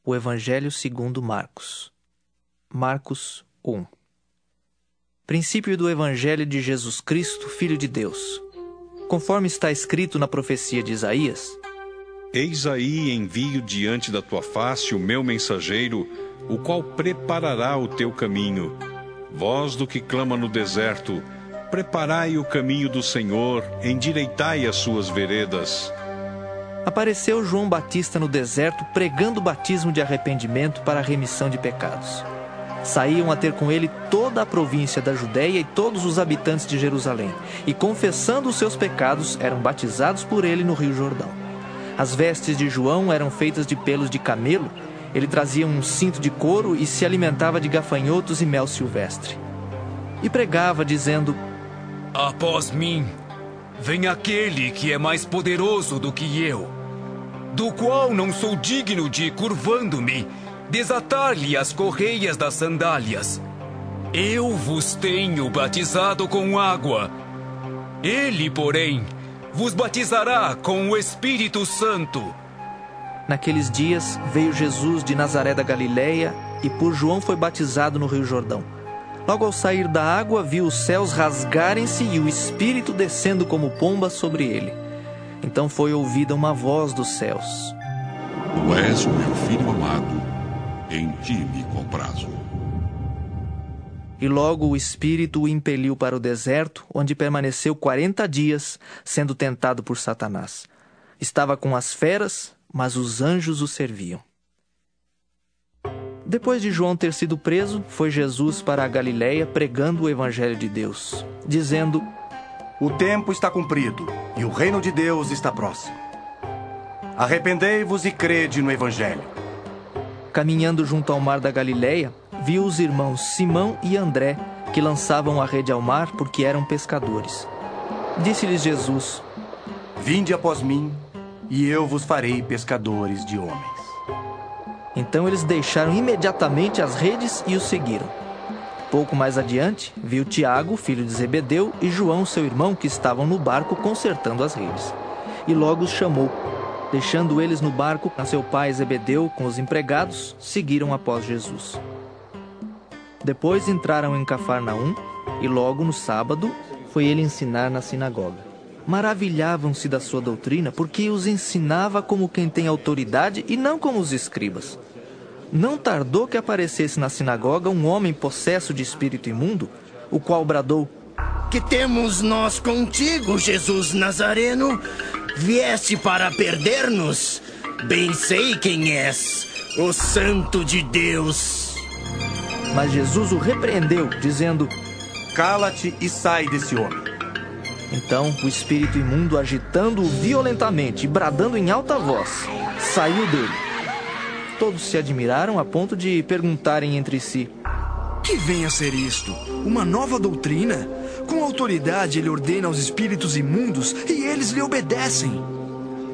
O Evangelho segundo Marcos. Marcos 1. Princípio do Evangelho de Jesus Cristo, Filho de Deus. Conforme está escrito na profecia de Isaías: Eis aí envio diante da tua face o meu mensageiro, o qual preparará o teu caminho. Voz do que clama no deserto: preparai o caminho do Senhor, endireitai as suas veredas. Apareceu João Batista no deserto pregando o batismo de arrependimento para a remissão de pecados. Saíam a ter com ele toda a província da Judéia e todos os habitantes de Jerusalém, e confessando os seus pecados, eram batizados por ele no Rio Jordão. As vestes de João eram feitas de pelos de camelo, ele trazia um cinto de couro e se alimentava de gafanhotos e mel silvestre. E pregava, dizendo: Após mim, vem aquele que é mais poderoso do que eu, do qual não sou digno de, curvando-me, desatar-lhe as correias das sandálias. Eu vos tenho batizado com água. Ele, porém, vos batizará com o Espírito Santo. Naqueles dias veio Jesus de Nazaré da Galileia e por João foi batizado no Rio Jordão. Logo ao sair da água, viu os céus rasgarem-se e o Espírito descendo como pomba sobre ele. Então foi ouvida uma voz dos céus: Tu és o meu filho amado, em ti me comprazo. E logo o Espírito o impeliu para o deserto, onde permaneceu 40 dias, sendo tentado por Satanás. Estava com as feras, mas os anjos o serviam. Depois de João ter sido preso, foi Jesus para a Galileia pregando o Evangelho de Deus, dizendo: O tempo está cumprido e o reino de Deus está próximo. Arrependei-vos e crede no Evangelho. Caminhando junto ao mar da Galileia, viu os irmãos Simão e André, que lançavam a rede ao mar porque eram pescadores. Disse-lhes Jesus: Vinde após mim, e eu vos farei pescadores de homens. Então eles deixaram imediatamente as redes e o seguiram. Pouco mais adiante, viu Tiago, filho de Zebedeu, e João, seu irmão, que estavam no barco consertando as redes. E logo os chamou. Deixando eles no barco, seu pai Zebedeu, com os empregados, seguiram após Jesus. Depois entraram em Cafarnaum, e logo no sábado foi ele ensinar na sinagoga. Maravilhavam-se da sua doutrina, porque os ensinava como quem tem autoridade e não como os escribas. Não tardou que aparecesse na sinagoga um homem possesso de espírito imundo, o qual bradou: Que temos nós contigo, Jesus Nazareno? Vieste para perder-nos? Bem sei quem és, o Santo de Deus. Mas Jesus o repreendeu, dizendo: Cala-te e sai desse homem. Então o espírito imundo, agitando-o violentamente e bradando em alta voz, saiu dele. Todos se admiraram a ponto de perguntarem entre si: Que vem a ser isto? Uma nova doutrina? Com autoridade ele ordena aos espíritos imundos e eles lhe obedecem.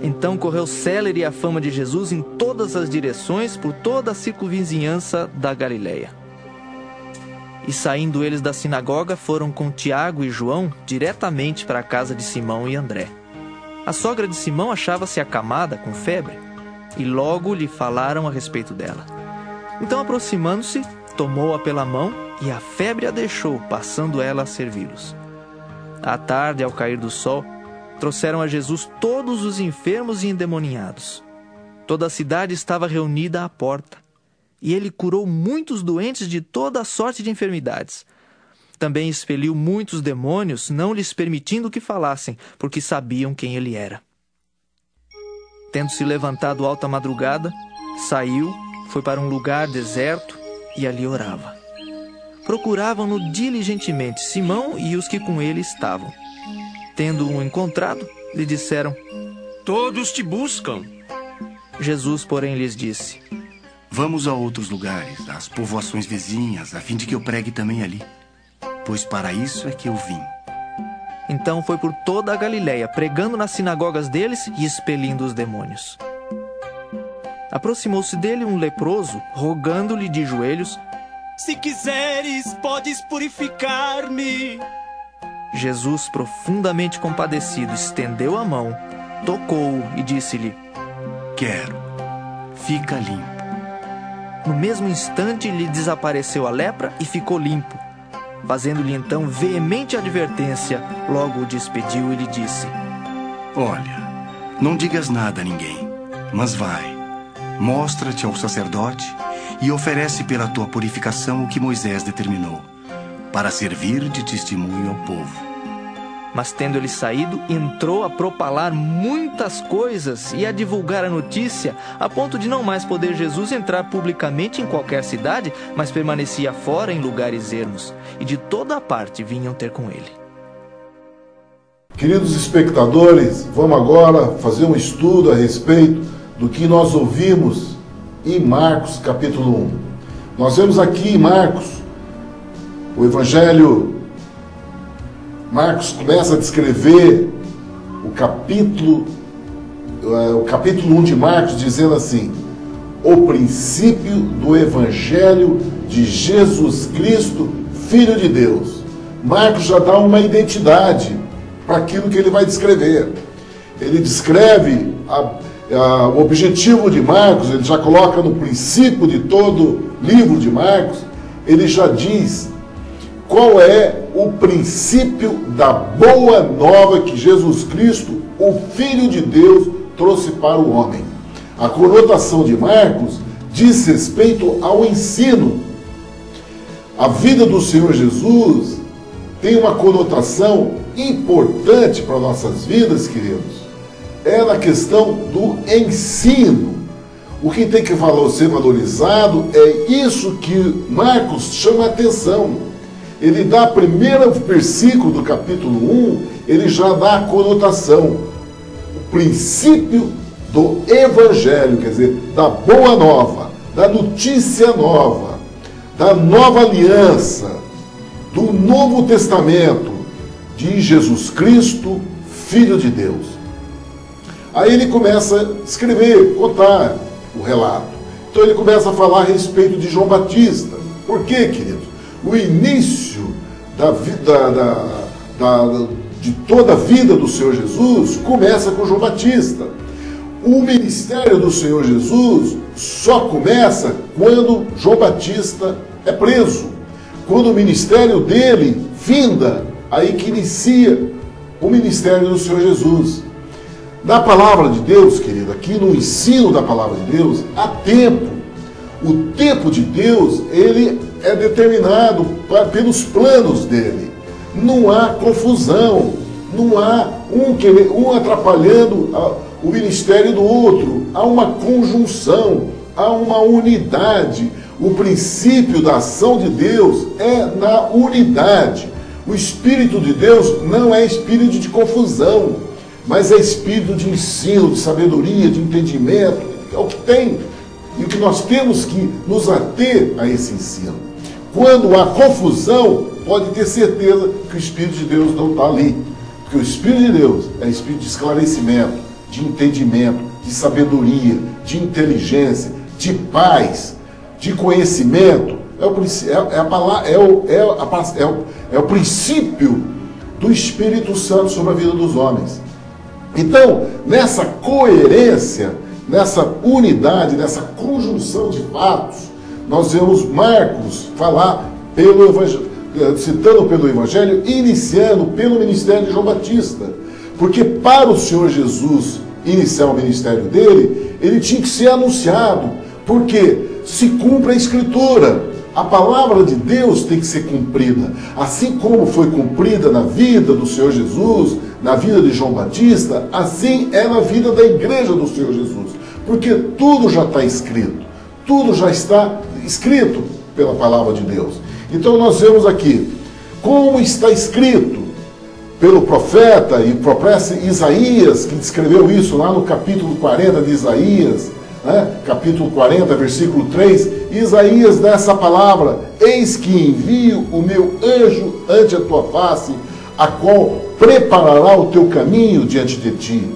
Então correu célere a fama de Jesus em todas as direções por toda a circunvizinhança da Galileia. E saindo eles da sinagoga, foram com Tiago e João diretamente para a casa de Simão e André. A sogra de Simão achava-se acamada com febre, e logo lhe falaram a respeito dela. Então, aproximando-se, tomou-a pela mão, e a febre a deixou, passando ela a servi-los. À tarde, ao cair do sol, trouxeram a Jesus todos os enfermos e endemoniados. Toda a cidade estava reunida à porta. E ele curou muitos doentes de toda a sorte de enfermidades. Também expeliu muitos demônios, não lhes permitindo que falassem, porque sabiam quem ele era. Tendo-se levantado alta madrugada, saiu, foi para um lugar deserto e ali orava. Procuravam-no diligentemente Simão e os que com ele estavam. Tendo-o encontrado, lhe disseram: Todos te buscam. Jesus, porém, lhes disse: Vamos a outros lugares, às povoações vizinhas, a fim de que eu pregue também ali. Pois para isso é que eu vim. Então foi por toda a Galileia, pregando nas sinagogas deles e expelindo os demônios. Aproximou-se dele um leproso, rogando-lhe de joelhos: Se quiseres, podes purificar-me. Jesus, profundamente compadecido, estendeu a mão, tocou-o e disse-lhe: Quero, fica limpo. No mesmo instante lhe desapareceu a lepra e ficou limpo. Fazendo-lhe então veemente advertência, logo o despediu e lhe disse: Olha, não digas nada a ninguém, mas vai, mostra-te ao sacerdote e oferece pela tua purificação o que Moisés determinou, para servir de testemunho ao povo. Mas tendo ele saído, entrou a propalar muitas coisas e a divulgar a notícia, a ponto de não mais poder Jesus entrar publicamente em qualquer cidade, mas permanecia fora em lugares ermos, e de toda a parte vinham ter com ele. Queridos espectadores, vamos agora fazer um estudo a respeito do que nós ouvimos em Marcos capítulo 1. Nós vemos aqui em Marcos, o Evangelho, Marcos começa a descrever o capítulo 1 de Marcos, dizendo assim: o princípio do Evangelho de Jesus Cristo, Filho de Deus. Marcos já dá uma identidade para aquilo que ele vai descrever. Ele descreve o objetivo de Marcos, ele já coloca no princípio de todo livro de Marcos, ele já diz qual é o princípio da boa nova que Jesus Cristo, o Filho de Deus, trouxe para o homem. A conotação de Marcos diz respeito ao ensino. A vida do Senhor Jesus tem uma conotação importante para nossas vidas, queridos. É na questão do ensino. O que tem que ser valorizado é isso que Marcos chama a atenção. Ele dá o primeiro versículo do capítulo 1, ele já dá a conotação, o princípio do Evangelho, quer dizer, da boa nova, da notícia nova, da nova aliança, do Novo Testamento, de Jesus Cristo, Filho de Deus. Aí ele começa a escrever, contar o relato. Então ele começa a falar a respeito de João Batista. Por quê, queridos? O início de toda a vida do Senhor Jesus começa com João Batista. O ministério do Senhor Jesus só começa quando João Batista é preso. Quando o ministério dele finda, aí que inicia o ministério do Senhor Jesus. Na palavra de Deus, querido, aqui no ensino da palavra de Deus, há tempo. O tempo de Deus, ele é determinado pelos planos dele. Não há confusão, não há um atrapalhando o ministério do outro. Há uma conjunção, há uma unidade. O princípio da ação de Deus é na unidade. O Espírito de Deus não é espírito de confusão, mas é espírito de ensino, de sabedoria, de entendimento. É o que tem. E o que nós temos que nos ater a esse ensino. Quando há confusão, pode ter certeza que o Espírito de Deus não está ali. Porque o Espírito de Deus é espírito de esclarecimento, de entendimento, de sabedoria, de inteligência, de paz, de conhecimento. É o princípio do Espírito Santo sobre a vida dos homens. Então, nessa coerência, nessa unidade, nessa conjunção de fatos, nós vemos Marcos falar pelo Evangelho, citando pelo Evangelho, iniciando pelo ministério de João Batista. Porque para o Senhor Jesus iniciar o ministério dele, ele tinha que ser anunciado. Porque se cumpre a Escritura. A palavra de Deus tem que ser cumprida. Assim como foi cumprida na vida do Senhor Jesus, na vida de João Batista, assim é na vida da igreja do Senhor Jesus. Porque tudo já está escrito. Tudo já está escrito pela palavra de Deus. Então nós vemos aqui, como está escrito pelo profeta e profeta Isaías, que descreveu isso lá no capítulo 40 de Isaías, capítulo 40, versículo 3, Isaías dá essa palavra: eis que envio o meu anjo ante a tua face, a qual preparará o teu caminho diante de ti.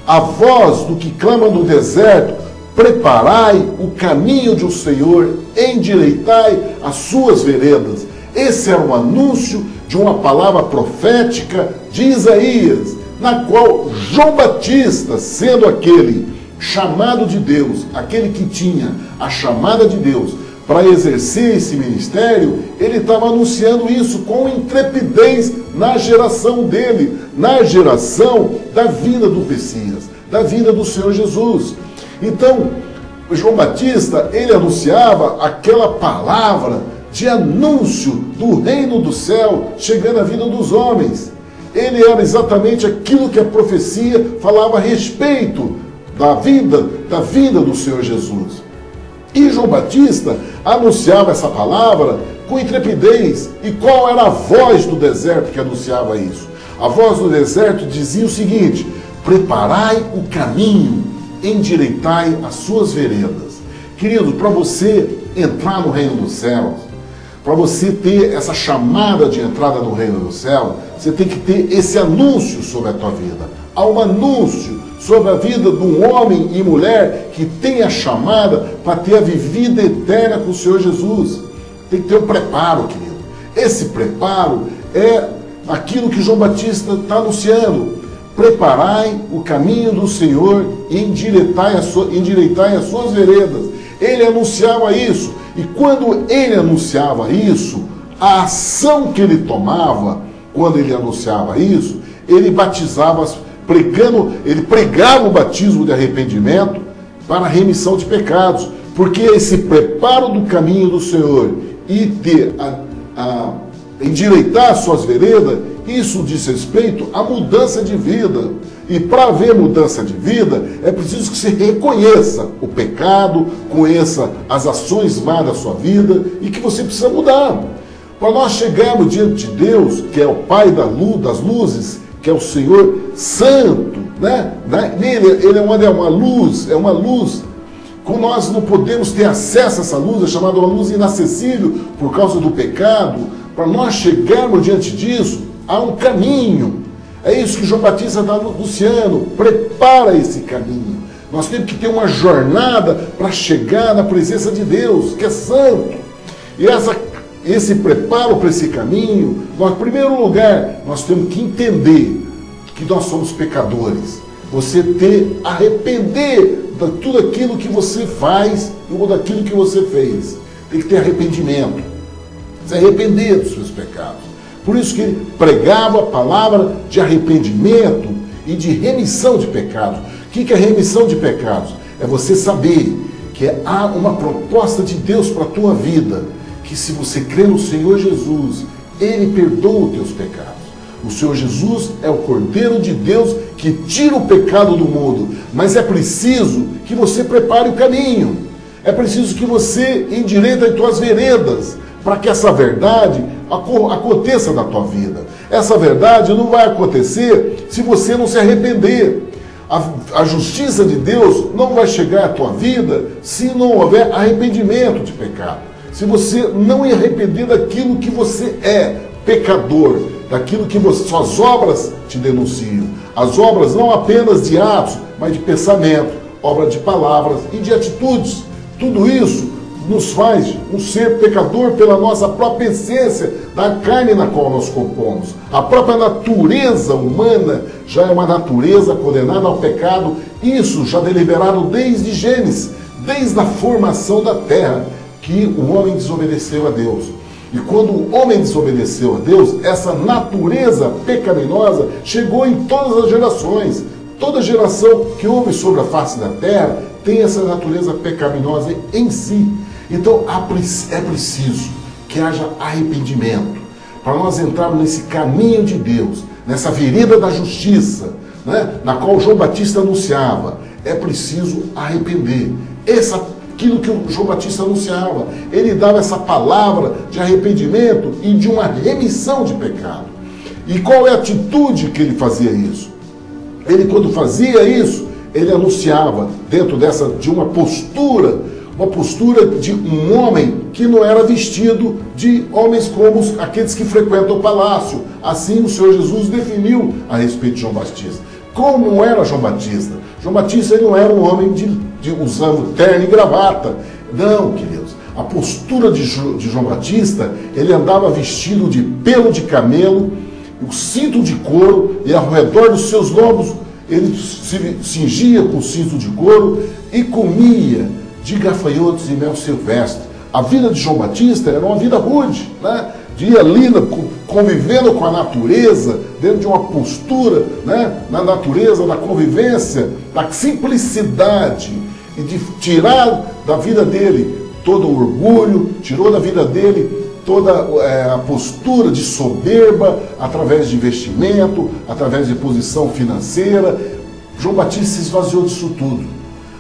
A voz do que clama no deserto: preparai o caminho do Senhor, endireitai as suas veredas. Esse era um anúncio de uma palavra profética de Isaías, na qual João Batista, sendo aquele chamado de Deus, aquele que tinha a chamada de Deus para exercer esse ministério, ele estava anunciando isso com intrepidez na geração dele, na geração da vinda do Messias, da vinda do Senhor Jesus. Então, João Batista, ele anunciava aquela palavra de anúncio do reino do céu chegando à vida dos homens. Ele era exatamente aquilo que a profecia falava a respeito da vinda do Senhor Jesus. E João Batista anunciava essa palavra com intrepidez. E qual era a voz do deserto que anunciava isso? A voz do deserto dizia o seguinte: preparai o caminho, endireitai as suas veredas. Querido, para você entrar no reino dos céus, para você ter essa chamada de entrada no reino do céu, você tem que ter esse anúncio sobre a tua vida. Há um anúncio sobre a vida de um homem e mulher que tem a chamada para ter a vida eterna com o Senhor Jesus. Tem que ter um preparo, querido. Esse preparo é aquilo que João Batista está anunciando. Preparai o caminho do Senhor e endireitai as suas veredas. Ele anunciava isso. E quando ele anunciava isso, a ação que ele tomava, quando ele anunciava isso, ele batizava ele pregava o batismo de arrependimento para a remissão de pecados, porque esse preparo do caminho do Senhor e ter endireitar as suas veredas, isso diz respeito à mudança de vida. E para haver mudança de vida, é preciso que você reconheça o pecado, conheça as ações más da sua vida e que você precisa mudar. Para nós chegarmos diante de Deus, que é o Pai das luzes, que é o Senhor Santo, né? Nele, ele é uma luz, Como nós não podemos ter acesso a essa luz, é chamada uma luz inacessível por causa do pecado. Para nós chegarmos diante disso, há um caminho. É isso que João Batista está anunciando. Prepara esse caminho. Nós temos que ter uma jornada para chegar na presença de Deus, que é santo. E esse preparo para esse caminho, em primeiro lugar, nós temos que entender que nós somos pecadores. Você arrepender de tudo aquilo que você faz ou daquilo que você fez. Tem que ter arrependimento. Se arrepender dos seus pecados. Por isso que ele pregava a palavra de arrependimento e de remissão de pecados. O que é remissão de pecados? É você saber que há uma proposta de Deus para a tua vida, que se você crê no Senhor Jesus, Ele perdoa os teus pecados. O Senhor Jesus é o Cordeiro de Deus que tira o pecado do mundo, mas é preciso que você prepare o caminho. É preciso que você endireite as tuas veredas, para que essa verdade aconteça na tua vida. Essa verdade não vai acontecer se você não se arrepender. A justiça de Deus não vai chegar à tua vida se não houver arrependimento de pecado. Se você não arrepender daquilo que você é, pecador, daquilo que suas obras te denunciam. As obras não apenas de atos, mas de pensamento, obra de palavras e de atitudes. Tudo isso nos faz um ser pecador pela nossa própria essência, da carne na qual nós compomos. A própria natureza humana já é uma natureza condenada ao pecado. Isso já deliberado desde Gênesis, desde a formação da terra, que o homem desobedeceu a Deus. E quando o homem desobedeceu a Deus, essa natureza pecaminosa chegou em todas as gerações. Toda geração que houve sobre a face da terra tem essa natureza pecaminosa em si. Então é preciso que haja arrependimento para nós entrarmos nesse caminho de Deus, nessa vereda da justiça, né, na qual João Batista anunciava. É preciso arrepender. Aquilo que o João Batista anunciava, ele dava essa palavra de arrependimento e de uma remissão de pecado. E qual é a atitude que ele fazia isso? Ele, quando fazia isso, ele anunciava dentro de uma postura de um homem que não era vestido de homens como aqueles que frequentam o palácio. Assim o Senhor Jesus definiu a respeito de João Batista. Como era João Batista? João Batista ele não era um homem usando terno e gravata. Não, queridos. A postura de João Batista, ele andava vestido de pelo de camelo, o cinto de couro, e ao redor dos seus lombos ele se cingia com cinto de couro e comia de gafanhotos e mel silvestre. A vida de João Batista era uma vida rude, né? De ir ali convivendo com a natureza, dentro de uma postura, né? Na natureza, na convivência, na simplicidade, e de tirar da vida dele todo o orgulho, tirou da vida dele toda a postura de soberba, através de investimento, através de posição financeira. João Batista se esvaziou disso tudo.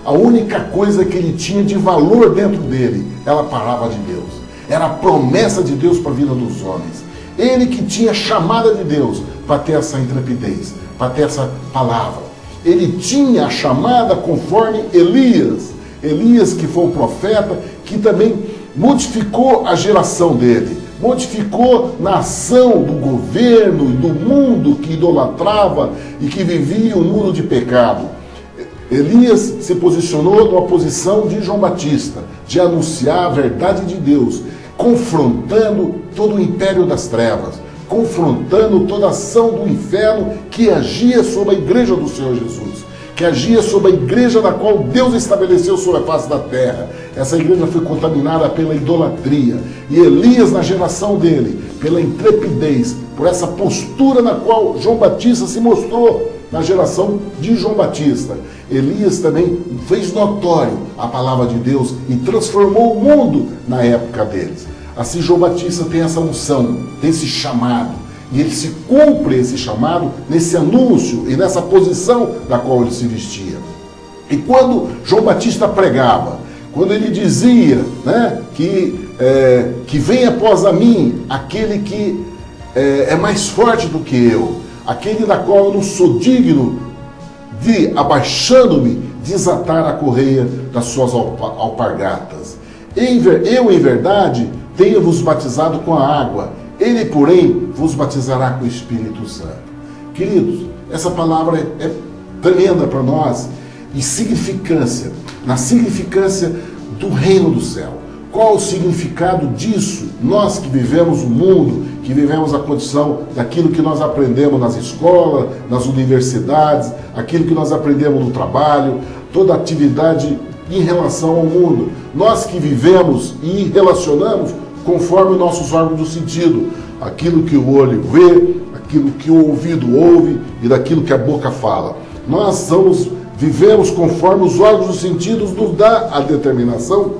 A única coisa que ele tinha de valor dentro dele era a palavra de Deus. Era a promessa de Deus para a vida dos homens. Ele que tinha a chamada de Deus para ter essa intrepidez, para ter essa palavra. Ele tinha a chamada conforme Elias. Elias, que foi um profeta, que também modificou a geração dele, modificou na ação do governo e do mundo que idolatrava e que vivia um mundo de pecado. Elias se posicionou numa posição de João Batista, de anunciar a verdade de Deus, confrontando todo o império das trevas, confrontando toda a ação do inferno que agia sobre a igreja do Senhor Jesus, que agia sobre a igreja da qual Deus estabeleceu sobre a face da terra. Essa igreja foi contaminada pela idolatria. E Elias, na geração dele, pela intrepidez, por essa postura na qual João Batista se mostrou na geração de João Batista, Elias também fez notório a palavra de Deus e transformou o mundo na época deles. Assim, João Batista tem essa unção, tem esse chamado. E ele se cumpre esse chamado nesse anúncio e nessa posição da qual ele se vestia. E quando João Batista pregava, quando ele dizia, né, que vem após a mim aquele que é mais forte do que eu, aquele da qual eu não sou digno de, abaixando-me, desatar a correia das suas alpargatas. Eu, em verdade, tenho-vos batizado com a água. Ele, porém, vos batizará com o Espírito Santo. Queridos, essa palavra é tremenda para nós, e significância, na significância do reino do céu. Qual o significado disso? Nós que vivemos o mundo, que vivemos a condição daquilo que nós aprendemos nas escolas, nas universidades, aquilo que nós aprendemos no trabalho, toda atividade em relação ao mundo. Nós que vivemos e relacionamos conforme os nossos órgãos do sentido, aquilo que o olho vê, aquilo que o ouvido ouve e daquilo que a boca fala. Nós vivemos conforme os órgãos dos sentidos nos dá a determinação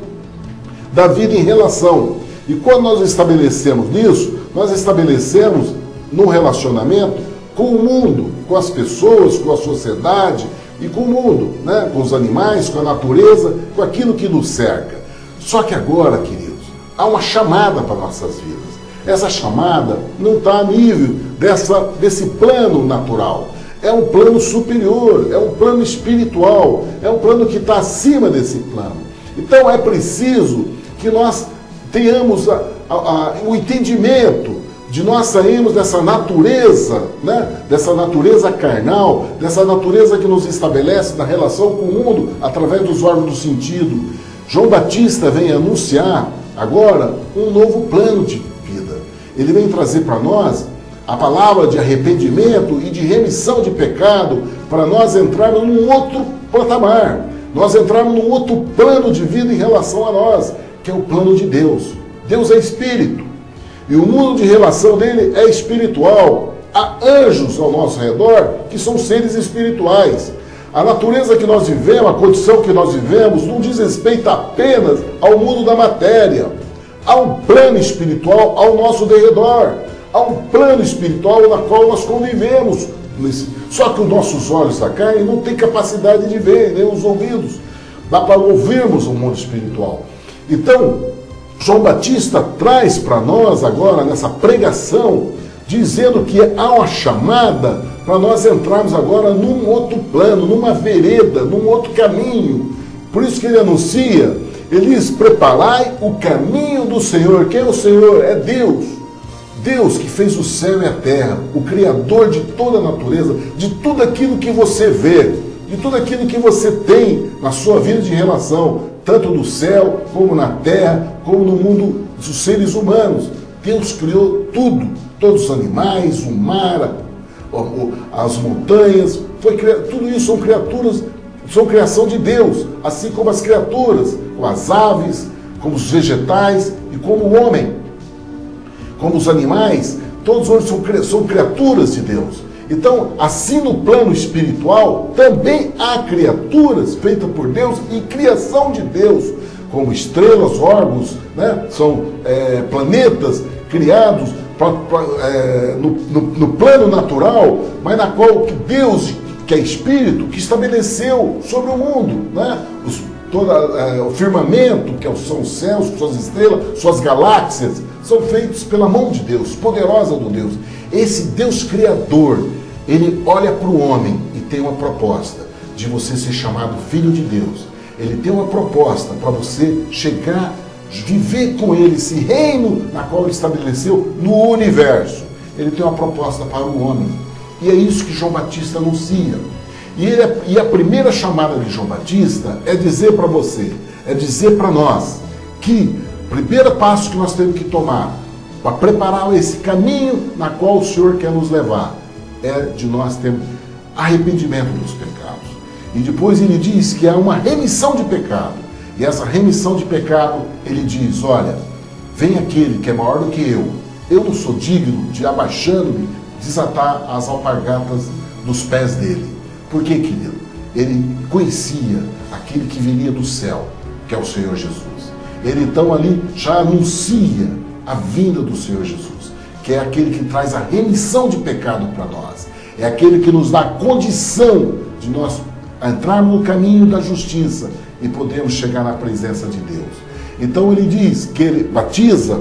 da vida em relação. E quando nós estabelecemos nisso, nós estabelecemos no relacionamento com o mundo, com as pessoas, com a sociedade e com o mundo, né? Com os animais, com a natureza, com aquilo que nos cerca. Só que agora, queridos, há uma chamada para nossas vidas. Essa chamada não está a nível desse plano natural. É um plano superior, é um plano espiritual, é um plano que está acima desse plano. Então é preciso que nós tenhamos o entendimento de nós sairmos dessa natureza, né? Dessa natureza carnal, dessa natureza que nos estabelece na relação com o mundo através dos órgãos do sentido. João Batista vem anunciar agora um novo plano de vida. Ele vem trazer para nós a palavra de arrependimento e de remissão de pecado, para nós entrarmos num outro patamar, nós entrarmos num outro plano de vida em relação a nós, que é o plano de Deus. Deus é espírito, e o mundo de relação dele é espiritual. Há anjos ao nosso redor que são seres espirituais. A natureza que nós vivemos, a condição que nós vivemos, não diz respeito apenas ao mundo da matéria. Há um plano espiritual ao nosso derredor. Há um plano espiritual na qual nós convivemos. Só que os nossos olhos da carne não têm capacidade de ver, nem os ouvidos. Dá para ouvirmos o mundo espiritual. Então, João Batista traz para nós agora, nessa pregação, dizendo que há uma chamada para nós entrarmos agora num outro plano, numa vereda, num outro caminho. Por isso que ele anuncia, ele diz, preparai o caminho do Senhor. Quem é o Senhor? É Deus. Deus que fez o céu e a terra, o Criador de toda a natureza, de tudo aquilo que você vê, de tudo aquilo que você tem na sua vida de relação, tanto no céu, como na terra, como no mundo dos seres humanos. Deus criou tudo, todos os animais, o mar, as montanhas, tudo isso são criaturas, são criação de Deus, assim como as criaturas, como as aves, como os vegetais e como o homem, como os animais, todos hoje são criaturas de Deus. Então, assim no plano espiritual, também há criaturas feitas por Deus e criação de Deus, como estrelas, órgãos, né? São planetas criados no plano natural, mas na qual que Deus, que é Espírito, que estabeleceu sobre o mundo, né? O firmamento, que são os céus, suas estrelas, suas galáxias, são feitos pela mão de Deus, poderosa do Deus. Esse Deus Criador, ele olha para o homem e tem uma proposta de você ser chamado filho de Deus. Ele tem uma proposta para você chegar, viver com ele esse reino na qual ele estabeleceu no universo. Ele tem uma proposta para o homem. E é isso que João Batista anuncia. E a primeira chamada de João Batista é dizer para você, é dizer para nós, que o primeiro passo que nós temos que tomar para preparar esse caminho na qual o Senhor quer nos levar é de nós termos arrependimento dos pecados. E depois ele diz que há uma remissão de pecado. E essa remissão de pecado, ele diz, olha, vem aquele que é maior do que eu não sou digno de, abaixando-me, desatar as alpargatas dos pés dele. Por quê, querido? Ele conhecia aquele que viria do céu, que é o Senhor Jesus. Ele então ali já anuncia a vinda do Senhor Jesus, que é aquele que traz a remissão de pecado para nós. É aquele que nos dá a condição de nós entrarmos no caminho da justiça e podemos chegar na presença de Deus. Então ele diz que ele batiza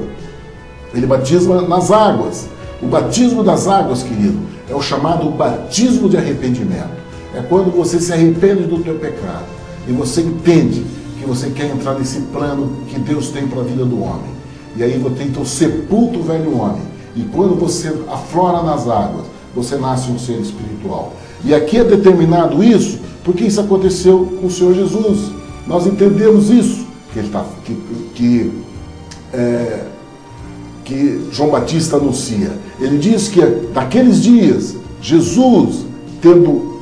nas águas. O batismo das águas, querido, é o chamado batismo de arrependimento. É quando você se arrepende do teu pecado e você entende que você quer entrar nesse plano que Deus tem para a vida do homem. E aí você então sepulta o velho homem. E quando você aflora nas águas, você nasce um ser espiritual. E aqui é determinado isso, porque isso aconteceu com o Senhor Jesus. Nós entendemos isso, que João Batista anuncia. Ele diz que naqueles dias, Jesus, tendo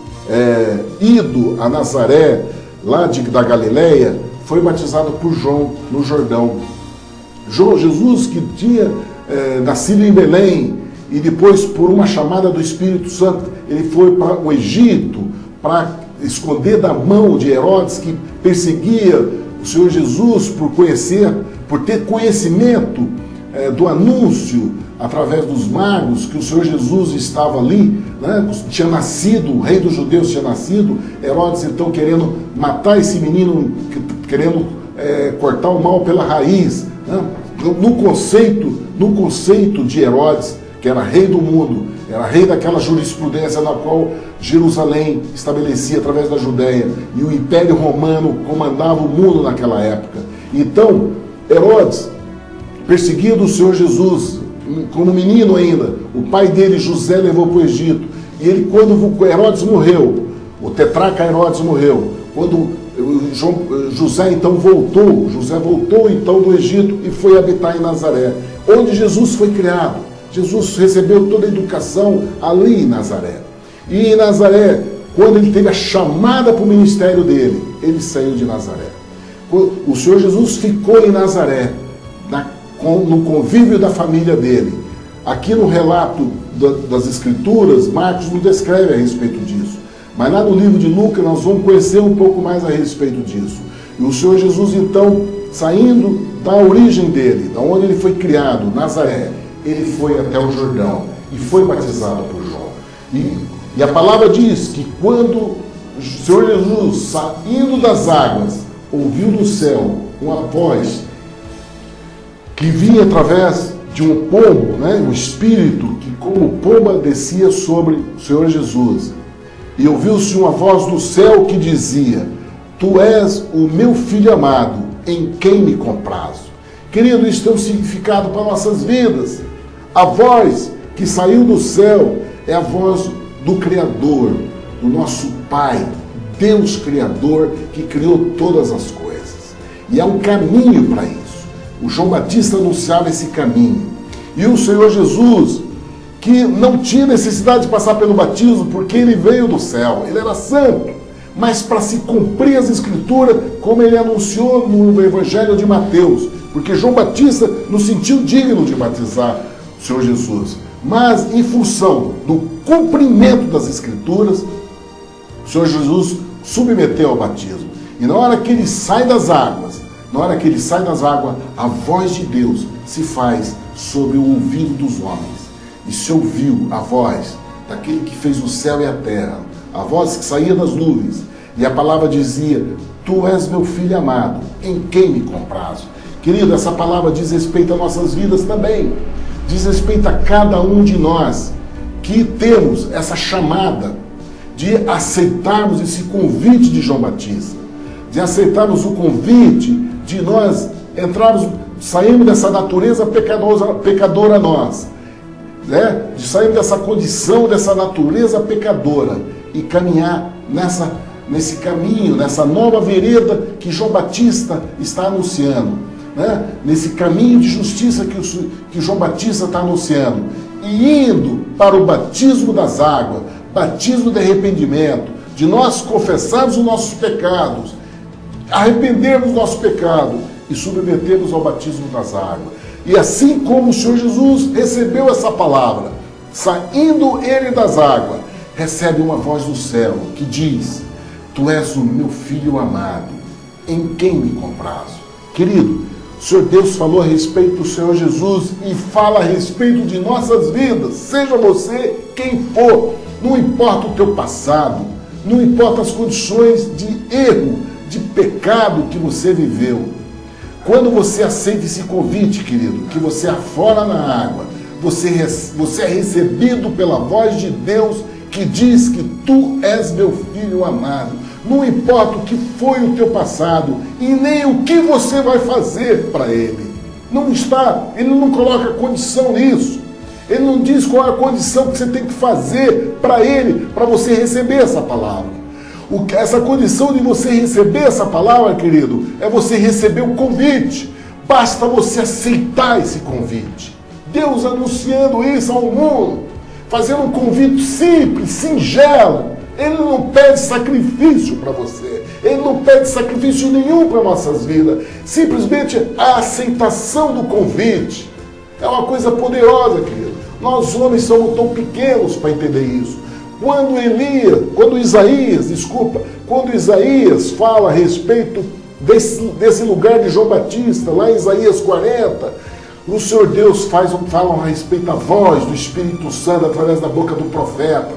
ido a Nazaré, lá da Galileia, foi batizado por João no Jordão. Jesus, que tinha nascido em Belém, e depois, por uma chamada do Espírito Santo, ele foi para o Egito, para esconder da mão de Herodes, que perseguia o Senhor Jesus por ter conhecimento do anúncio através dos magos, que o Senhor Jesus estava ali, né? Tinha nascido, o rei dos judeus tinha nascido. Herodes então querendo matar esse menino, querendo cortar o mal pela raiz, né? No conceito de Herodes, que era rei do mundo, era rei daquela jurisprudência na qual Jerusalém estabelecia através da Judéia, e o Império Romano comandava o mundo naquela época. Então, Herodes, perseguindo o Senhor Jesus, como menino ainda, o pai dele, José, levou para o Egito. E ele, quando Herodes morreu, o tetrarca Herodes morreu, quando José então voltou, então do Egito e foi habitar em Nazaré, onde Jesus foi criado. Jesus recebeu toda a educação ali em Nazaré. E em Nazaré, quando ele teve a chamada para o ministério dele, ele saiu de Nazaré. O Senhor Jesus ficou em Nazaré, no convívio da família dele. Aqui no relato das Escrituras, Marcos não descreve a respeito disso. Mas lá no livro de Lucas nós vamos conhecer um pouco mais a respeito disso. E o Senhor Jesus então, saindo da origem dele, da onde ele foi criado, Nazaré, ele foi até o Jordão e foi batizado por João. E a palavra diz que quando o Senhor Jesus, saindo das águas, ouviu do céu uma voz que vinha através de um pombo, né? Um espírito que como pomba descia sobre o Senhor Jesus. E ouviu-se uma voz do céu que dizia: Tu és o meu filho amado, em quem me comprazo. Querido, isso tem um significado para nossas vidas. A voz que saiu do céu é a voz do Criador, do nosso Pai, Deus Criador, que criou todas as coisas. E há um caminho para isso. O João Batista anunciava esse caminho. E o Senhor Jesus, que não tinha necessidade de passar pelo batismo, porque ele veio do céu, ele era santo. Mas para se cumprir as Escrituras, como ele anunciou no Evangelho de Mateus, porque João Batista não sentiu digno de batizar o Senhor Jesus. Mas em função do cumprimento das Escrituras, o Senhor Jesus submeteu ao batismo. E na hora que ele sai das águas, a voz de Deus se faz sobre o ouvido dos homens. E se ouviu a voz daquele que fez o céu e a terra, a voz que saía das nuvens, e a palavra dizia: Tu és meu filho amado, em quem me comprazo. Querido, essa palavra diz respeito a nossas vidas também, diz respeito a cada um de nós, que temos essa chamada de aceitarmos esse convite de João Batista, de aceitarmos o convite de nós entrarmos, sairmos dessa natureza pecadora nós, né? De sairmos dessa condição, dessa natureza pecadora e caminhar nesse caminho, nessa nova vereda que João Batista está anunciando, né? Nesse caminho de justiça que João Batista está anunciando, e indo para o batismo das águas, batismo de arrependimento, de nós confessarmos os nossos pecados, arrependermos do nosso pecado e submetermos ao batismo das águas. E assim como o Senhor Jesus recebeu essa palavra, saindo ele das águas, recebe uma voz do céu que diz: Tu és o meu filho amado, em quem me comprazo. Querido, o Senhor Deus falou a respeito do Senhor Jesus e fala a respeito de nossas vidas, seja você quem for, não importa o teu passado, não importa as condições de erro, de pecado que você viveu. Quando você aceita esse convite, querido, que você afora na água, você é recebido pela voz de Deus que diz que tu és meu filho amado. Não importa o que foi o teu passado e nem o que você vai fazer para ele. Ele não coloca condição nisso. Ele não diz qual é a condição que você tem que fazer para ele, para você receber essa palavra. Essa condição de você receber essa palavra, querido, é você receber o convite. Basta você aceitar esse convite. Deus anunciando isso ao mundo, fazendo um convite simples, singelo. Ele não pede sacrifício para você. Ele não pede sacrifício nenhum para nossas vidas. Simplesmente a aceitação do convite é uma coisa poderosa, querido. Nós homens somos tão pequenos para entender isso. Quando Isaías fala a respeito desse lugar de João Batista, lá em Isaías 40, o Senhor Deus fala a respeito da voz do Espírito Santo através da boca do profeta.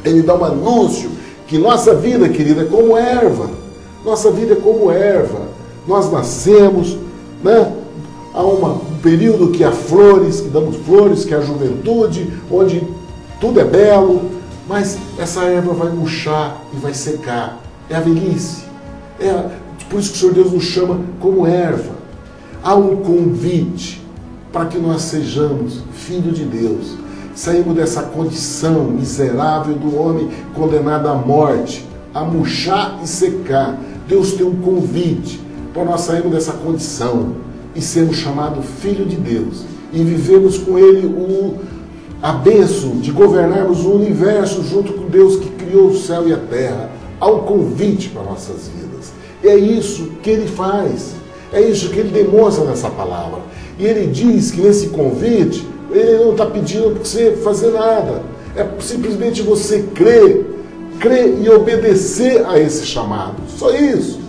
Ele dá um anúncio que nossa vida, querida, é como erva. Nossa vida é como erva. Nós nascemos, né? Há um período que há flores, que damos flores, que é a juventude, onde tudo é belo. Mas essa erva vai murchar e vai secar. É a velhice. Por isso que o Senhor Deus nos chama como erva. Há um convite para que nós sejamos filhos de Deus. Saímos dessa condição miserável do homem condenado à morte, a murchar e secar. Deus tem um convite para nós sairmos dessa condição e sermos chamados filhos de Deus. E vivemos com Ele a bênção de governarmos o universo junto com Deus que criou o céu e a terra. Há um convite para nossas vidas. E é isso que Ele faz. É isso que Ele demonstra nessa palavra. E Ele diz que nesse convite, Ele não está pedindo para você fazer nada. É simplesmente você crer e obedecer a esse chamado. Só isso.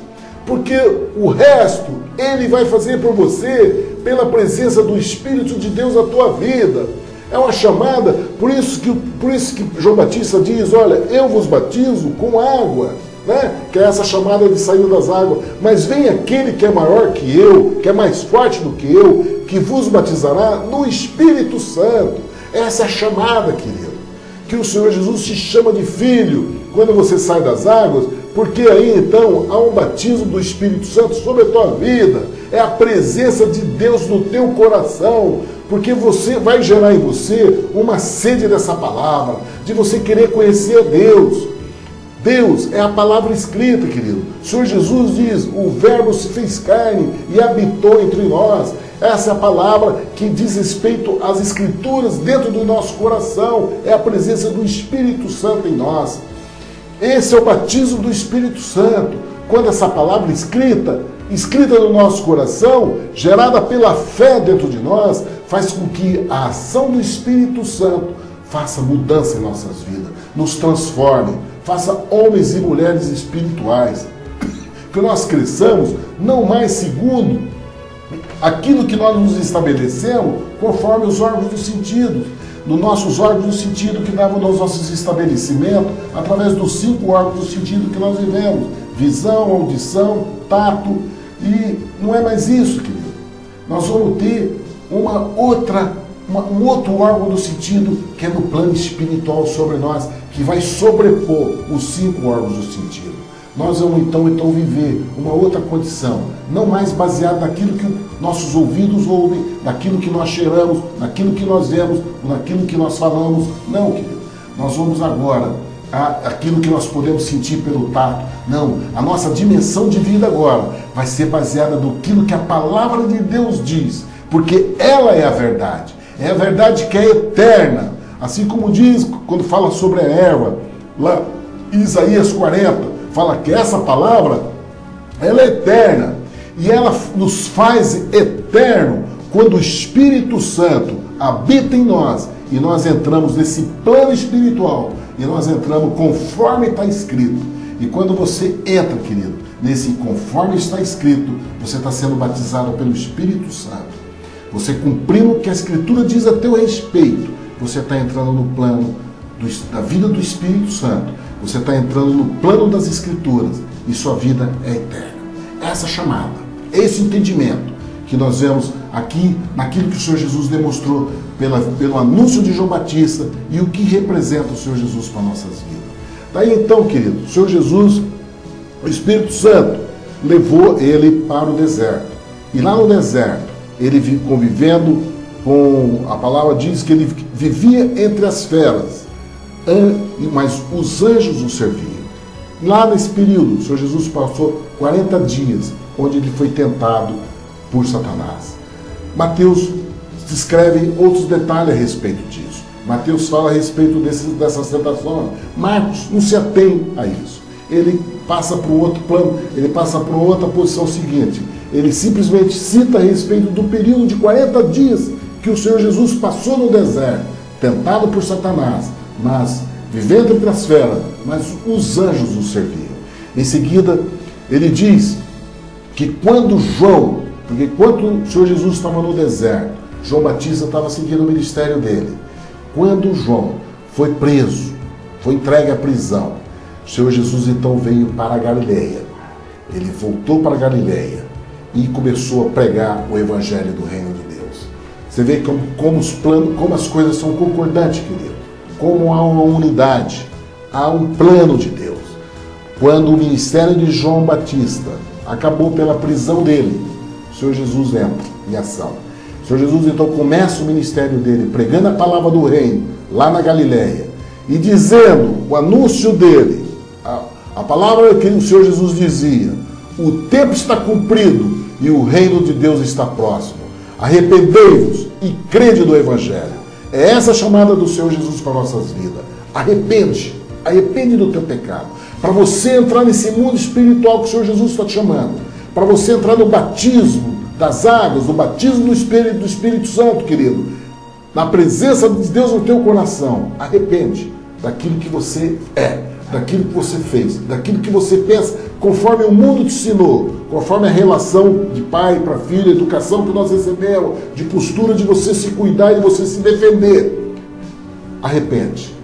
Porque o resto, Ele vai fazer por você pela presença do Espírito de Deus na tua vida. É uma chamada, por isso que João Batista diz: olha, eu vos batizo com água, né? Que é essa chamada de sair das águas. Mas vem aquele que é maior que eu, que é mais forte do que eu, que vos batizará no Espírito Santo. Essa é a chamada, querido. Que o Senhor Jesus te chama de filho quando você sai das águas, porque aí então há um batismo do Espírito Santo sobre a tua vida. É a presença de Deus no teu coração, porque você vai gerar em você uma sede dessa palavra, de você querer conhecer a Deus. Deus é a palavra escrita, querido. O Senhor Jesus diz: o verbo se fez carne e habitou entre nós. Essa é a palavra que diz respeito às Escrituras dentro do nosso coração. É a presença do Espírito Santo em nós. Esse é o batismo do Espírito Santo. Quando essa palavra escrita no nosso coração, gerada pela fé dentro de nós, faz com que a ação do Espírito Santo faça mudança em nossas vidas, nos transforme, faça homens e mulheres espirituais. Que nós cresçamos não mais segundo aquilo que nós nos estabelecemos, conforme os órgãos do sentido. Nos nossos órgãos do sentido que davam nos nossos estabelecimentos, através dos 5 órgãos do sentido que nós vivemos: visão, audição, tato. E não é mais isso, querido. Nós vamos ter um outro órgão do sentido que é no plano espiritual sobre nós, que vai sobrepor os 5 órgãos do sentido. Nós vamos então viver uma outra condição, não mais baseado naquilo que nossos ouvidos ouvem, naquilo que nós cheiramos, naquilo que nós vemos, naquilo que nós falamos. Não, querido. Nós vamos agora aquilo que nós podemos sentir pelo tato. Não, a nossa dimensão de vida agora vai ser baseada naquilo que a palavra de Deus diz, porque ela é a verdade. É a verdade que é eterna. Assim como diz, quando fala sobre a erva, lá em Isaías 40, fala que essa palavra, ela é eterna. E ela nos faz eterno quando o Espírito Santo habita em nós e nós entramos nesse plano espiritual e nós entramos conforme está escrito. E quando você entra, querido, nesse conforme está escrito, você está sendo batizado pelo Espírito Santo. Você cumprindo o que a Escritura diz a teu respeito, você está entrando no plano da vida do Espírito Santo. Você está entrando no plano das Escrituras e sua vida é eterna. Essa chamada, esse entendimento que nós vemos aqui naquilo que o Senhor Jesus demonstrou pelo anúncio de João Batista e o que representa o Senhor Jesus para nossas vidas. Daí então, querido, o Senhor Jesus, o Espírito Santo, levou ele para o deserto. E lá no deserto, ele convivendo com, a palavra diz que ele vivia entre as feras, mas os anjos o serviam. Lá nesse período, o Senhor Jesus passou 40 dias, onde ele foi tentado por Satanás. Mateus descreve outros detalhes a respeito disso. Mateus fala a respeito dessas tentações. Marcos não se atém a isso. Ele passa para um outro plano, ele passa para outra posição seguinte. Ele simplesmente cita a respeito do período de 40 dias que o Senhor Jesus passou no deserto, tentado por Satanás, mas vivendo entre as feras, mas os anjos o serviam. Em seguida, ele diz que quando o Senhor Jesus estava no deserto, João Batista estava seguindo o ministério dele. Quando João foi preso, foi entregue à prisão, o Senhor Jesus então veio para a Galileia. Ele voltou para a Galileia e começou a pregar o evangelho do reino de Deus. Você vê como as coisas são concordantes, querido. Como há uma unidade, há um plano de Deus. Quando o ministério de João Batista acabou pela prisão dele, o Senhor Jesus entra em ação. O Senhor Jesus então começa o ministério dele, pregando a palavra do reino, lá na Galileia, e dizendo o anúncio dele, a palavra que o Senhor Jesus dizia: o tempo está cumprido e o reino de Deus está próximo. Arrependei-vos e crede no evangelho. É essa a chamada do Senhor Jesus para nossas vidas. Arrepende do teu pecado. Para você entrar nesse mundo espiritual que o Senhor Jesus está te chamando. Para você entrar no batismo das águas, no batismo do Espírito Santo, querido. Na presença de Deus no teu coração. Arrepende daquilo que você é, daquilo que você fez, daquilo que você pensa, conforme o mundo te ensinou, conforme a relação de pai para filho, a educação que nós recebemos, de postura de você se cuidar e de você se defender. Arrepende.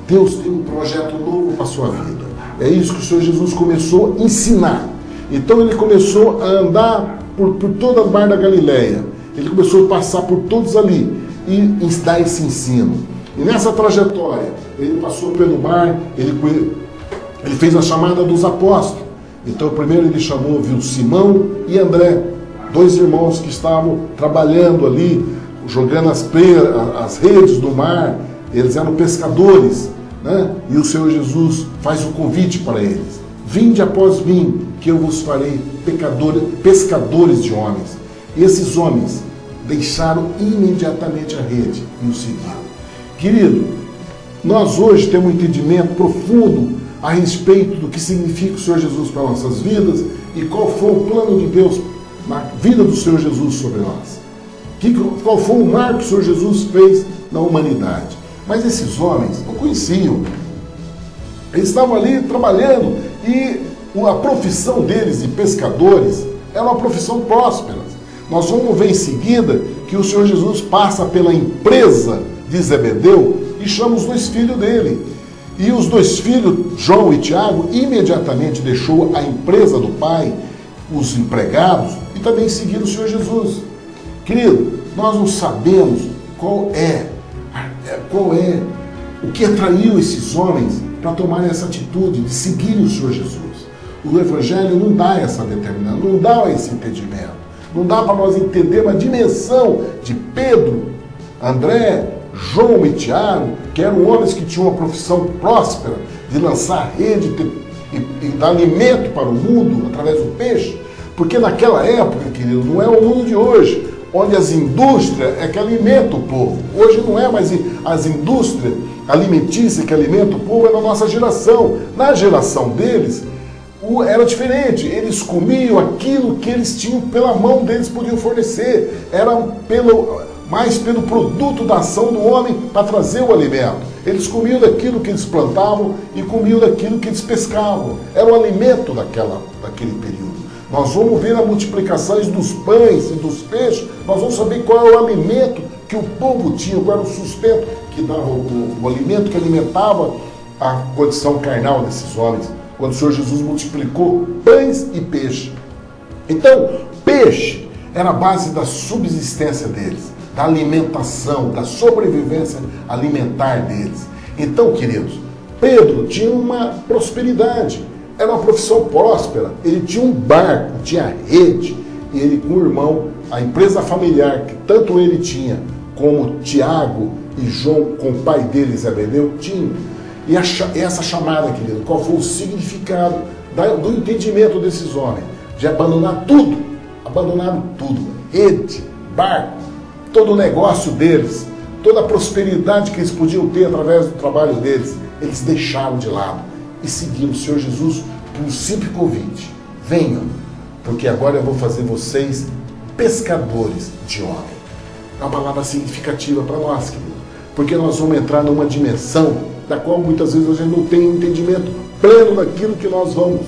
Deus tem um projeto novo para a sua vida. É isso que o Senhor Jesus começou a ensinar. Então ele começou a andar por toda a mar da Galileia. Ele começou a passar por todos ali e dar esse ensino. E nessa trajetória, ele passou pelo mar, ele fez a chamada dos apóstolos. Então primeiro ele chamou, viu Simão e André, 2 irmãos que estavam trabalhando ali, jogando as redes do mar. Eles eram pescadores, né? E o Senhor Jesus faz o convite para eles: vinde após mim, que eu vos farei pescadores de homens. E esses homens deixaram imediatamente a rede e o seguiram. Querido, nós hoje temos um entendimento profundo a respeito do que significa o Senhor Jesus para nossas vidas e qual foi o plano de Deus na vida do Senhor Jesus sobre nós. Qual foi o marco que o Senhor Jesus fez na humanidade. Mas esses homens não conheciam. Eles estavam ali trabalhando e a profissão deles de pescadores era uma profissão próspera. Nós vamos ver em seguida que o Senhor Jesus passa pela empresa de Zebedeu e chama os 2 filhos dele. E os 2 filhos, João e Tiago, imediatamente deixou a empresa do pai, os empregados, e também seguiram o Senhor Jesus. Querido, nós não sabemos qual é o que atraiu esses homens para tomarem essa atitude de seguirem o Senhor Jesus. O Evangelho não dá essa determinação, não dá esse entendimento. Não dá para nós entender a dimensão de Pedro, André, João e Tiago, que eram homens que tinham uma profissão próspera de lançar rede e dar alimento para o mundo através do peixe. Porque naquela época, querido, não é o mundo de hoje, onde as indústrias é que alimentam o povo. Hoje não é mais as indústrias alimentícias que alimentam o povo, é na nossa geração. Na geração deles, era diferente. Eles comiam aquilo que eles tinham pela mão deles, podiam fornecer. Era mais pelo produto da ação do homem para trazer o alimento. Eles comiam daquilo que eles plantavam e comiam daquilo que eles pescavam. Era o alimento daquele período. Nós vamos ver as multiplicações dos pães e dos peixes, nós vamos saber qual é o alimento que o povo tinha, qual era o sustento que dava, o alimento que alimentava a condição carnal desses homens, quando o Senhor Jesus multiplicou pães e peixe. Então, peixe era a base da subsistência deles, da alimentação, da sobrevivência alimentar deles. Então, queridos, Pedro tinha uma prosperidade. Era uma profissão próspera, ele tinha um barco, tinha rede, e ele com o irmão, a empresa familiar que tanto ele tinha, como Tiago e João, com o pai dele, Zebedeu, tinha. E essa chamada, querido, qual foi o significado do entendimento desses homens? De abandonar tudo, abandonaram tudo, rede, barco, todo o negócio deles, toda a prosperidade que eles podiam ter através do trabalho deles, eles deixaram de lado. E seguindo o Senhor Jesus por um simples convite. Venham, porque agora eu vou fazer vocês pescadores de homem. É uma palavra significativa para nós, querido. Porque nós vamos entrar numa dimensão da qual muitas vezes a gente não tem um entendimento pleno daquilo que nós vamos.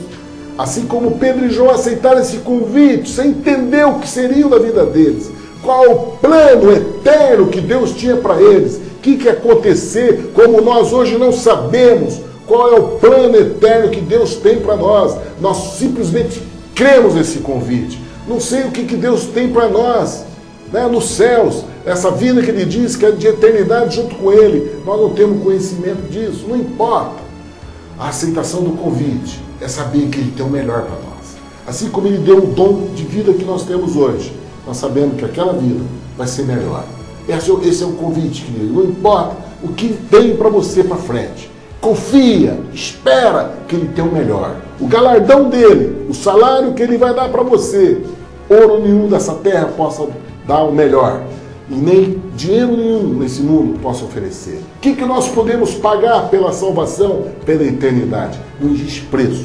Assim como Pedro e João aceitaram esse convite, sem entender o que seria da vida deles. Qual o plano eterno que Deus tinha para eles. O que ia acontecer, como nós hoje não sabemos. Qual é o plano eterno que Deus tem para nós? Nós simplesmente cremos nesse convite. Não sei o que Deus tem para nós, né, nos céus. Essa vida que Ele diz que é de eternidade junto com Ele. Nós não temos conhecimento disso, não importa. A aceitação do convite é saber que Ele tem o melhor para nós. Assim como Ele deu o dom de vida que nós temos hoje, nós sabemos que aquela vida vai ser melhor. Esse é o convite, querido. Não importa o que tem para você para frente. Confia, espera que Ele tem o melhor. O galardão dele, o salário que Ele vai dar para você, ouro nenhum dessa terra possa dar o melhor. E nem dinheiro nenhum nesse mundo possa oferecer. O que nós podemos pagar pela salvação, pela eternidade? Não existe preço.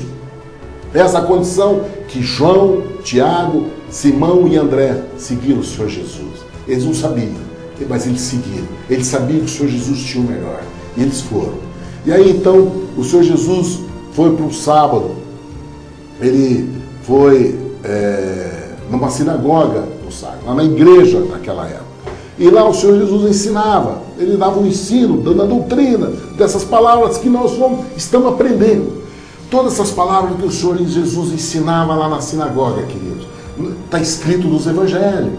Essa condição que João, Tiago, Simão e André seguiram o Senhor Jesus. Eles não sabiam, mas eles seguiram. Eles sabiam que o Senhor Jesus tinha o melhor. E eles foram. E aí então o Senhor Jesus foi para um sábado, ele foi numa sinagoga, lá na igreja naquela época. E lá o Senhor Jesus ensinava, ele dava um ensino, dando a doutrina dessas palavras que nós estamos aprendendo. Todas essas palavras que o Senhor Jesus ensinava lá na sinagoga, queridos, está escrito nos evangelhos.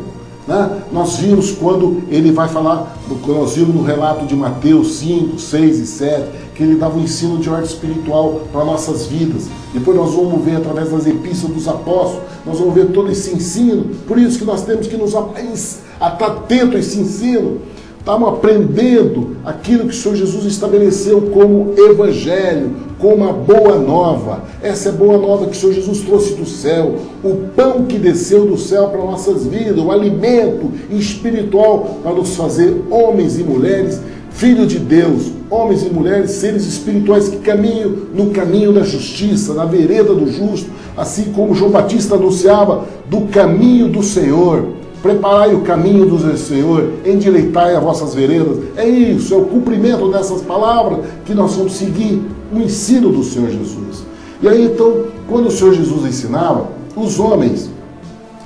Né? Nós vimos quando ele vai falar, nós vimos no relato de Mateus 5, 6 e 7, que ele dava um ensino de ordem espiritual para nossas vidas. Depois nós vamos ver através das epístolas dos apóstolos, nós vamos ver todo esse ensino. Por isso que nós temos que nos estar atento a esse ensino, estavam aprendendo aquilo que o Senhor Jesus estabeleceu como evangelho, como a boa nova. Essa é a boa nova que o Senhor Jesus trouxe do céu, o pão que desceu do céu para nossas vidas, o alimento espiritual para nos fazer homens e mulheres, filhos de Deus, homens e mulheres, seres espirituais que caminham no caminho da justiça, na vereda do justo, assim como João Batista anunciava do caminho do Senhor. Preparai o caminho do Senhor, endireitai as vossas veredas. É isso, é o cumprimento dessas palavras que nós vamos seguir o ensino do Senhor Jesus. E aí então, quando o Senhor Jesus ensinava, os homens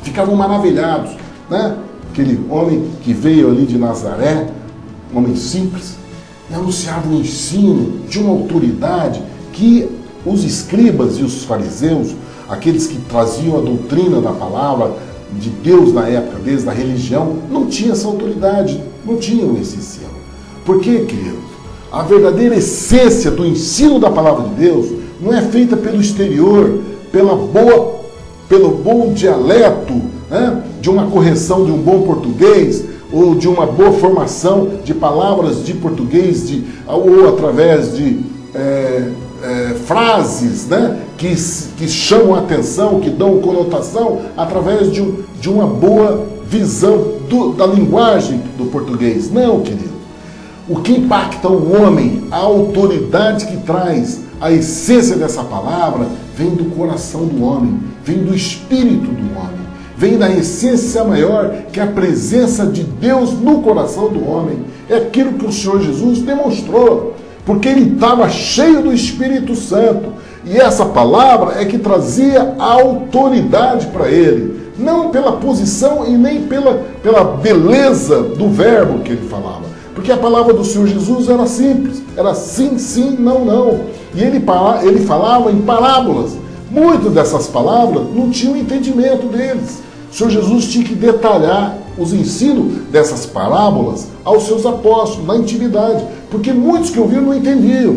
ficavam maravilhados, né? Aquele homem que veio ali de Nazaré, um homem simples, e anunciava um ensino de uma autoridade que os escribas e os fariseus, aqueles que traziam a doutrina da palavra de Deus na época deles, da religião, não tinham essa autoridade, não tinham esse ensino. Por quê, queridos? A verdadeira essência do ensino da palavra de Deus não é feita pelo exterior, pelo bom dialeto, né, de uma correção de um bom português, ou de uma boa formação de palavras de português, ou através de frases, né, que chamam a atenção, que dão conotação, através de uma boa visão da linguagem do português. Não, querido. O que impacta o homem, a autoridade que traz a essência dessa palavra, vem do coração do homem, vem do espírito do homem, vem da essência maior, que é a presença de Deus no coração do homem. É aquilo que o Senhor Jesus demonstrou, porque ele estava cheio do Espírito Santo. E essa palavra é que trazia a autoridade para ele, não pela posição e nem pela beleza do verbo que ele falava. Porque a palavra do Senhor Jesus era simples, era sim, sim, não, não. E ele falava em parábolas. Muitas dessas palavras não tinham entendimento deles. O Senhor Jesus tinha que detalhar os ensinos dessas parábolas aos seus apóstolos, na intimidade. Porque muitos que ouviram não entendiam.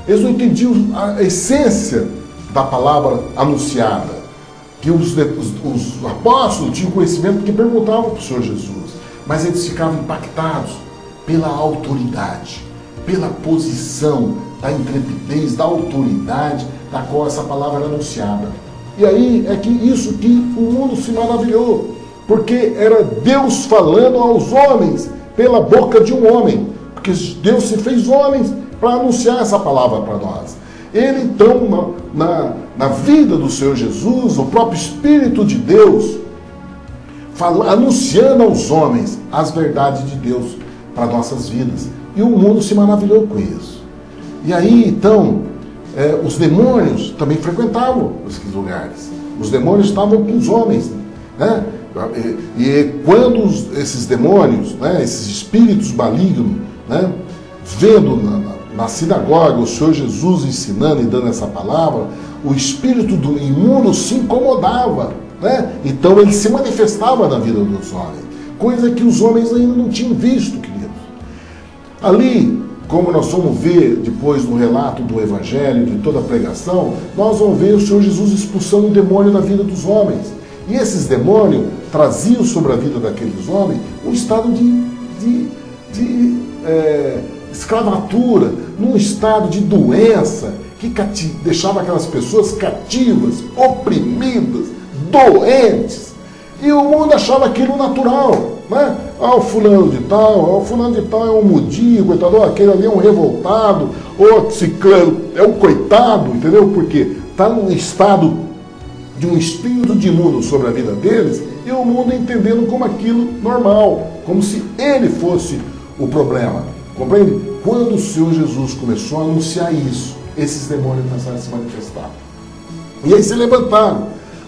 Eles não entendiam a essência da palavra anunciada. Que os apóstolos tinham conhecimento porque perguntavam para o Senhor Jesus. Mas eles ficavam impactados pela autoridade, pela posição, da intrepidez, da autoridade da qual essa palavra era anunciada. E aí é que isso que o mundo se maravilhou, porque era Deus falando aos homens pela boca de um homem, porque Deus se fez homens para anunciar essa palavra para nós. Ele então, na vida do Senhor Jesus, o próprio Espírito de Deus, anunciando aos homens as verdades de Deus para nossas vidas. E o mundo se maravilhou com isso. E aí, então, os demônios também frequentavam esses lugares. Os demônios estavam com os homens, né? E quando esses demônios, né, esses espíritos malignos, né, vendo na sinagoga o Senhor Jesus ensinando e dando essa palavra, o espírito do imundo se incomodava, né? Então ele se manifestava na vida dos homens, coisa que os homens ainda não tinham visto, queridos. Ali, como nós vamos ver depois no relato do Evangelho, de toda a pregação, nós vamos ver o Senhor Jesus expulsando o demônio da vida dos homens. E esses demônios traziam sobre a vida daqueles homens um estado de escravatura, num estado de doença, que deixava aquelas pessoas cativas, oprimidas, doentes. E o mundo achava aquilo natural, né? O fulano de tal é um mudinho, coitado, aquele ali é um revoltado, ou ciclano é um coitado, entendeu? Porque está num estado de um espírito de mundo sobre a vida deles, e o mundo entendendo como aquilo normal, como se ele fosse o problema. Compreende? Quando o Senhor Jesus começou a anunciar isso, esses demônios começaram a se manifestar. E aí se levantaram.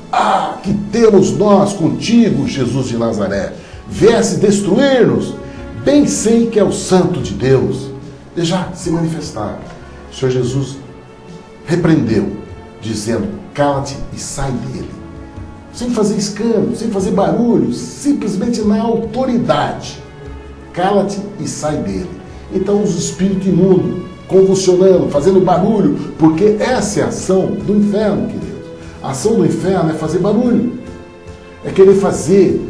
Ah, que temos nós contigo, Jesus de Nazaré? Viesse destruir-nos? Bem sei que é o Santo de Deus. E já se manifestaram. O Senhor Jesus repreendeu, dizendo: cala-te e sai dele. Sem fazer escândalo, sem fazer barulho, simplesmente na autoridade. Cala-te e sai dele. Então os espíritos imundos, convulsionando, fazendo barulho, porque essa é a ação do inferno, queridos. A ação do inferno é fazer barulho, é querer fazer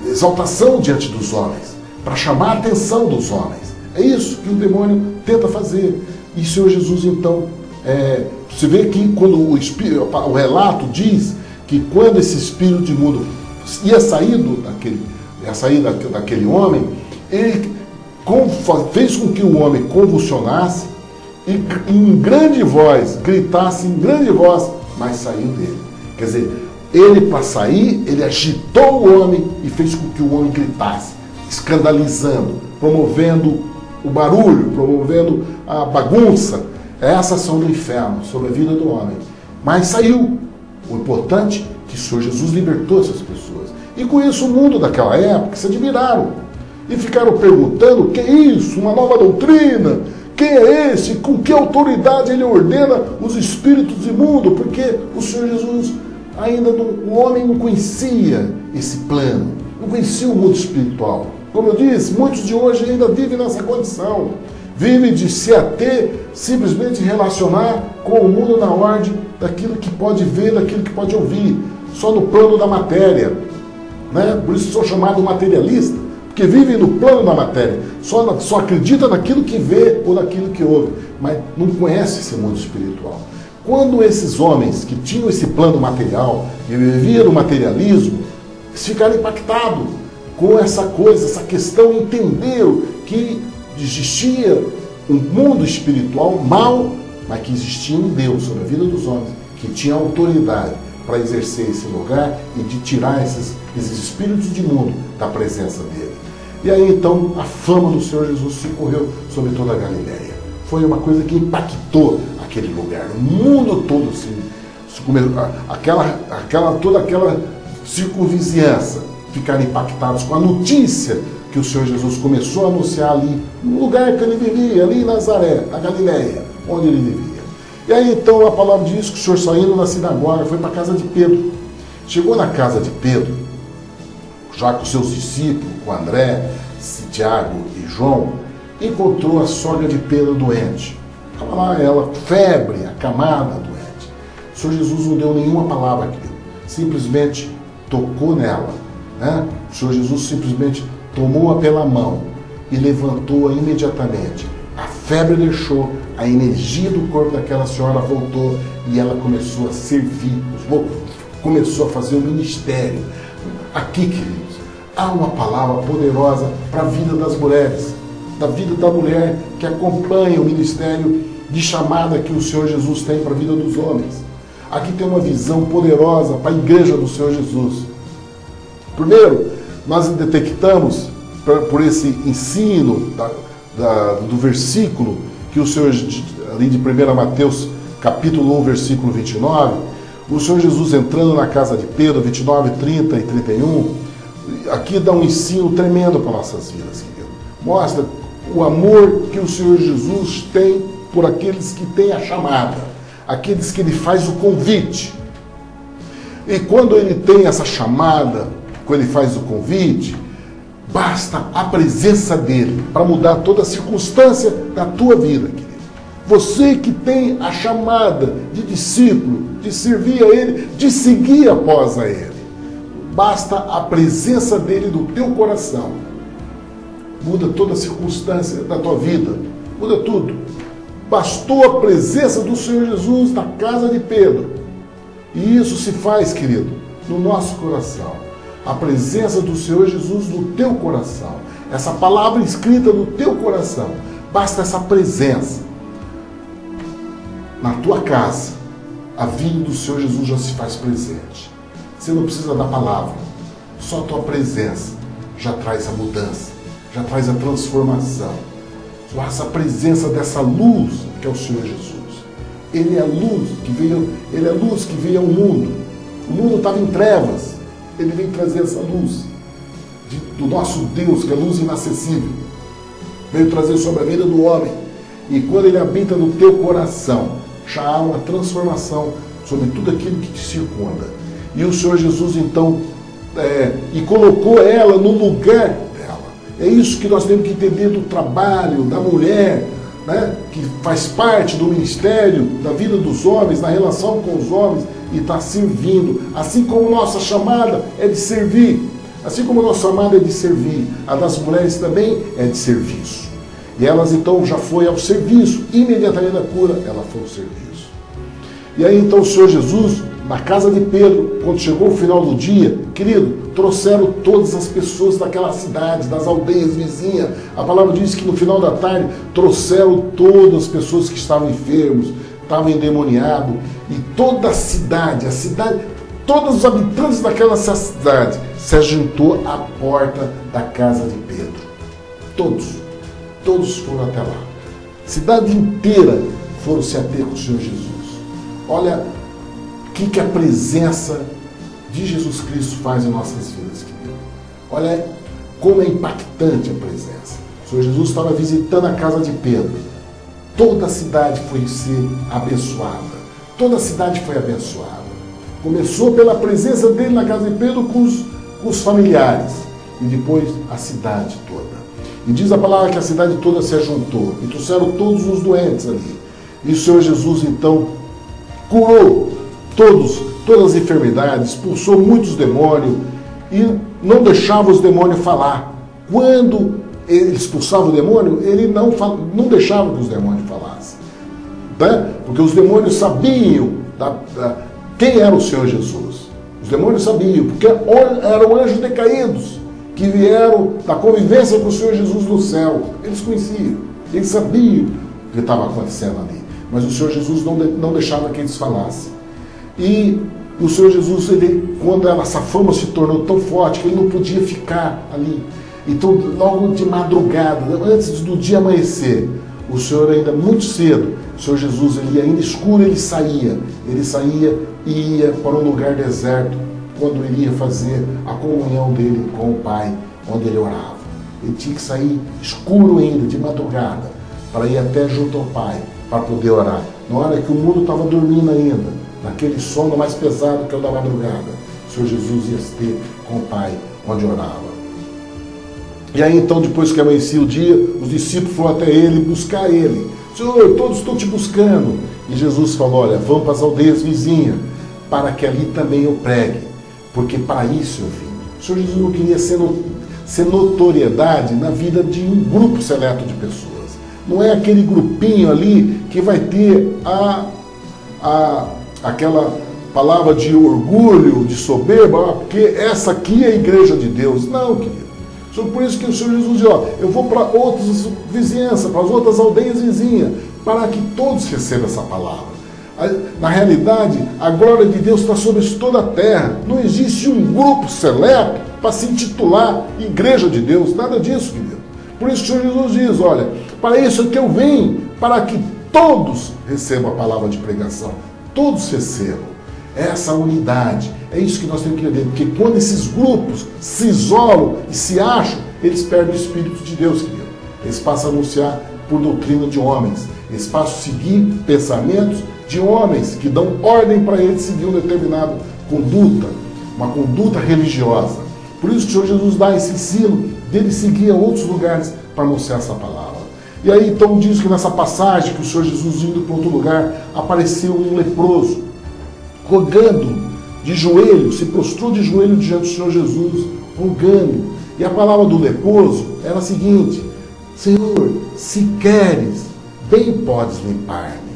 exaltação diante dos homens, para chamar a atenção dos homens. É isso que o demônio tenta fazer. E o Senhor Jesus, então, você vê que quando o relato diz que quando esse espírito imundo ia sair daquele homem, ele fez com que o homem convulsionasse e em grande voz, gritasse em grande voz, mas saiu dele. Quer dizer, ele para sair, ele agitou o homem e fez com que o homem gritasse, escandalizando, promovendo o barulho, promovendo a bagunça. É essa ação do inferno sobre a vida do homem. Mas saiu. O importante é que o Senhor Jesus libertou essas pessoas. E com isso o mundo daquela época se admiraram. E ficaram perguntando: o que é isso? Uma nova doutrina? Quem é esse? Com que autoridade ele ordena os espíritos imundos? Porque o Senhor Jesus ainda o homem não conhecia esse plano, não conhecia o mundo espiritual. Como eu disse, muitos de hoje ainda vivem nessa condição. Vivem de se ater, simplesmente relacionar com o mundo na ordem daquilo que pode ver, daquilo que pode ouvir, só no plano da matéria. Né? Por isso sou chamado materialista, porque vivem no plano da matéria, só acredita naquilo que vê ou naquilo que ouve, mas não conhece esse mundo espiritual. Quando esses homens que tinham esse plano material e viviam no materialismo, eles ficaram impactados com essa coisa, essa questão, entenderam que existia um mundo espiritual mau, mas que existia um Deus sobre a vida dos homens, que tinha autoridade para exercer esse lugar e de tirar esses espíritos de mundo da presença dele. E aí então a fama do Senhor Jesus se correu sobre toda a Galileia. Foi uma coisa que impactou aquele lugar, o mundo todo, assim, toda aquela circunvizinhança ficaram impactados com a notícia que o Senhor Jesus começou a anunciar ali, no lugar que ele vivia, ali em Nazaré, na Galileia, onde ele vivia. E aí então a palavra diz que o Senhor, saindo da sinagoga, foi para a casa de Pedro. Chegou na casa de Pedro, já com os seus discípulos, com André, Tiago e João, encontrou a sogra de Pedro doente. Estava lá ela, febre, acamada, doente. O Senhor Jesus não deu nenhuma palavra, querido. Simplesmente tocou nela. Né? O Senhor Jesus simplesmente tomou-a pela mão e levantou-a imediatamente. A febre deixou, a energia do corpo daquela senhora voltou e ela começou a servir, começou a fazer o ministério. Aqui, queridos, há uma palavra poderosa para a vida das mulheres, da vida da mulher que acompanha o ministério de chamada que o Senhor Jesus tem para a vida dos homens. Aqui tem uma visão poderosa para a igreja do Senhor Jesus. Primeiro, nós detectamos, por esse ensino do versículo, que o Senhor, ali de 1 Mateus, capítulo 1, versículo 29, o Senhor Jesus entrando na casa de Pedro, 29, 30 e 31, aqui dá um ensino tremendo para nossas vidas, querido. Mostra o amor que o Senhor Jesus tem por aqueles que têm a chamada, aqueles que ele faz o convite. E quando ele tem essa chamada, quando ele faz o convite, basta a presença dele para mudar toda a circunstância da tua vida, querido. Você que tem a chamada de discípulo, de servir a ele, de seguir após a ele, basta a presença dele no teu coração. Muda toda a circunstância da tua vida, muda tudo. Bastou a presença do Senhor Jesus na casa de Pedro. E isso se faz, querido, no nosso coração. A presença do Senhor Jesus no teu coração. Essa palavra escrita no teu coração. Basta essa presença. Na tua casa, a vida do Senhor Jesus já se faz presente. Você não precisa da palavra. Só a tua presença já traz a mudança, já traz a transformação. Só a presença dessa luz que é o Senhor Jesus. Ele é a luz que veio, ele é a luz que veio ao mundo. O mundo estava em trevas. Ele vem trazer essa luz do nosso Deus, que é luz inacessível. Veio trazer sobre a vida do homem. E quando ele habita no teu coração, já há uma transformação sobre tudo aquilo que te circunda. E o Senhor Jesus, então, e colocou ela no lugar dela. É isso que nós temos que entender do trabalho da mulher, né, que faz parte do ministério, da vida dos homens, na relação com os homens, e está servindo. Assim como nossa chamada é de servir. Assim como a nossa amada é de servir, a das mulheres também é de serviço. E elas então já foi ao serviço, imediatamente na cura, ela foi ao serviço. E aí então o Senhor Jesus, na casa de Pedro, quando chegou o final do dia, querido, trouxeram todas as pessoas daquela cidade, das aldeias vizinhas. A palavra diz que no final da tarde trouxeram todas as pessoas que estavam enfermos, estavam endemoniados, e toda a cidade, todos os habitantes daquela cidade se ajuntou à porta da casa de Pedro. Todos foram até lá. A cidade inteira foram se ater com o Senhor Jesus. Olha o que a presença de Jesus Cristo faz em nossas vidas, querido. Olha como é impactante a presença. O Senhor Jesus estava visitando a casa de Pedro. Toda a cidade foi ser abençoada. Toda a cidade foi abençoada. Começou pela presença dele na casa de Pedro com os familiares. E depois a cidade toda. E diz a palavra que a cidade toda se ajuntou. E trouxeram todos os doentes ali. E o Senhor Jesus então curou todas as enfermidades, expulsou muitos demônios e não deixava os demônios falar. Quando ele expulsava o demônio, ele não deixava que os demônios falassem. Né? Porque os demônios sabiam quem era o Senhor Jesus. Os demônios sabiam, porque eram anjos decaídos que vieram da convivência com o Senhor Jesus no céu. Eles conheciam, eles sabiam o que estava acontecendo ali. Mas o Senhor Jesus não deixava que eles falassem. E o Senhor Jesus, quando essa fama se tornou tão forte que ele não podia ficar ali. Então, logo de madrugada, antes do dia amanhecer, o Senhor ainda muito cedo, o Senhor Jesus, ele ainda escuro, ele saía e ia para um lugar deserto, quando ele ia fazer a comunhão dele com o Pai, onde ele orava. Ele tinha que sair escuro ainda, de madrugada, para ir até junto ao Pai, para poder orar. Na hora que o mundo estava dormindo ainda, naquele sono mais pesado que é o da madrugada, o Senhor Jesus ia ter com o Pai, onde orava. E aí então, depois que amanhecia o dia, os discípulos foram até ele buscar ele. Senhor, todos estão te buscando. E Jesus falou, olha, vão para as aldeias vizinhas, para que ali também eu pregue, porque para isso eu vim. O Senhor Jesus não queria ser notoriedade na vida de um grupo seleto de pessoas. Não é aquele grupinho ali que vai ter aquela palavra de orgulho, de soberba, porque essa aqui é a igreja de Deus. Não, querido. Por isso que o Senhor Jesus diz, ó, eu vou para outras vizinhanças, para as outras aldeias vizinhas, para que todos recebam essa palavra. Na realidade, a glória de Deus está sobre toda a terra. Não existe um grupo seleto para se intitular Igreja de Deus. Nada disso, querido. Por isso que o Senhor Jesus diz, olha, para isso é que eu vim, para que todos recebam a palavra de pregação. Todos recebam. Essa unidade, é isso que nós temos que entender, porque quando esses grupos se isolam e se acham, eles perdem o Espírito de Deus, querido. Eles passam a anunciar por doutrina de homens, eles passam a seguir pensamentos de homens que dão ordem para eles seguir uma determinada conduta, uma conduta religiosa. Por isso que o Senhor Jesus dá esse ensino dele seguir a outros lugares para anunciar essa palavra. E aí então diz que nessa passagem que o Senhor Jesus indo para outro lugar, apareceu um leproso, rogando de joelho, se prostrou de joelho diante do Senhor Jesus, rogando. E a palavra do leproso era a seguinte: Senhor, se queres, bem podes limpar-me.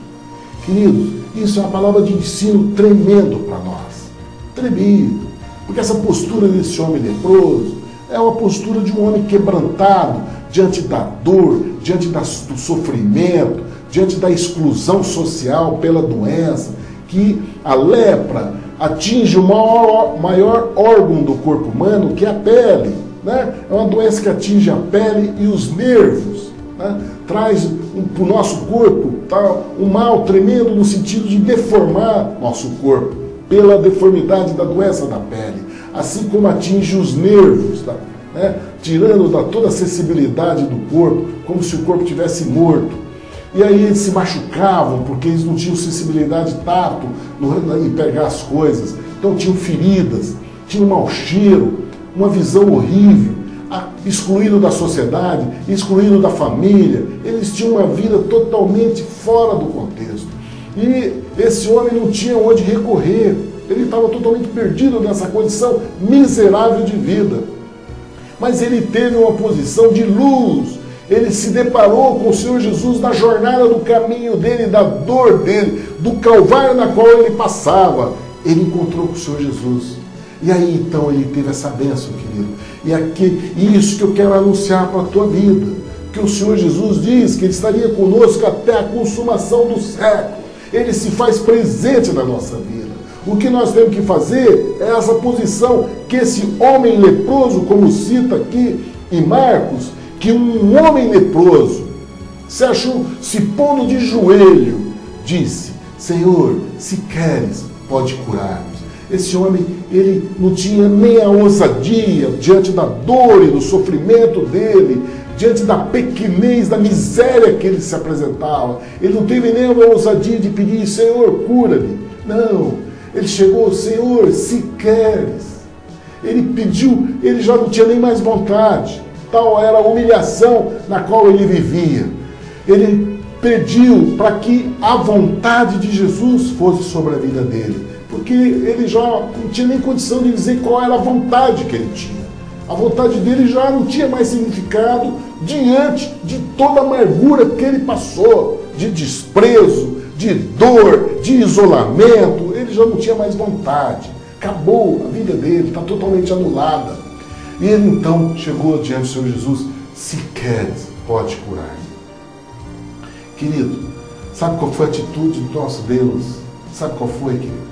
Queridos, isso é uma palavra de ensino tremendo para nós. Tremendo. Porque essa postura desse homem leproso é uma postura de um homem quebrantado diante da dor, diante do sofrimento, diante da exclusão social pela doença, que a lepra atinge o maior órgão do corpo humano, que é a pele. Né? É uma doença que atinge a pele e os nervos. Né? Traz para o nosso corpo um mal tremendo no sentido de deformar nosso corpo pela deformidade da doença da pele, assim como atinge os nervos, né? Tirando toda a sensibilidade do corpo, como se o corpo estivesse morto. E aí eles se machucavam porque eles não tinham sensibilidade tato em pegar as coisas. Então tinham feridas, tinham um mau cheiro, uma visão horrível, excluído da sociedade, excluído da família. Eles tinham uma vida totalmente fora do contexto. E esse homem não tinha onde recorrer. Ele estava totalmente perdido nessa condição miserável de vida. mas ele teve uma posição de luz. Ele se deparou com o Senhor Jesus na jornada do caminho dele, da dor dele, do calvário na qual ele passava. Ele encontrou com o Senhor Jesus. E aí então ele teve essa bênção, querido. E isso que eu quero anunciar para a tua vida. Que o Senhor Jesus diz que ele estaria conosco até a consumação do século. Ele se faz presente na nossa vida. O que nós temos que fazer é essa posição que esse homem leproso, como cita aqui em Marcos, que um homem leproso se achou, se pondo de joelho, disse: Senhor, se queres, pode curar-nos. Esse homem, ele não tinha nem a ousadia diante da dor e do sofrimento dele, diante da pequenez, da miséria que ele se apresentava. Ele não teve nem a ousadia de pedir: Senhor, cura-me. Não, ele chegou: Senhor, se queres. Ele pediu, ele já não tinha nem mais vontade. Tal era a humilhação na qual ele vivia. Ele pediu para que a vontade de Jesus fosse sobre a vida dele, porque ele já não tinha nem condição de dizer qual era a vontade que ele tinha. A vontade dele já não tinha mais significado diante de toda a amargura que ele passou, de desprezo, de dor, de isolamento. Ele já não tinha mais vontade. Acabou a vida dele, está totalmente anulada. E ele então chegou diante do Senhor Jesus: se queres, pode curar. Querido, sabe qual foi a atitude do nosso Deus? Sabe qual foi, querido?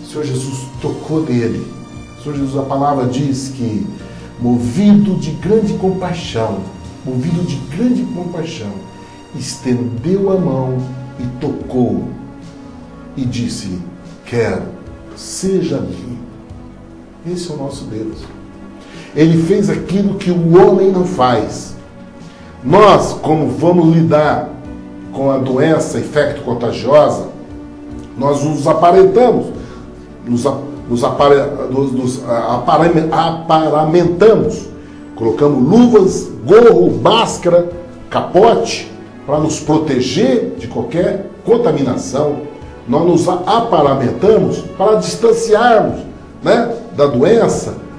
O Senhor Jesus tocou nele. O Senhor Jesus, a palavra diz que, movido de grande compaixão, estendeu a mão e tocou e disse: quero, seja limpo. Esse é o nosso Deus. Ele fez aquilo que o homem não faz. Nós, como vamos lidar com a doença infecto-contagiosa, nós nos aparentamos, nos aparamentamos, colocamos luvas, gorro, máscara, capote, para nos proteger de qualquer contaminação. Nós nos aparamentamos para distanciarmos, né, da doença,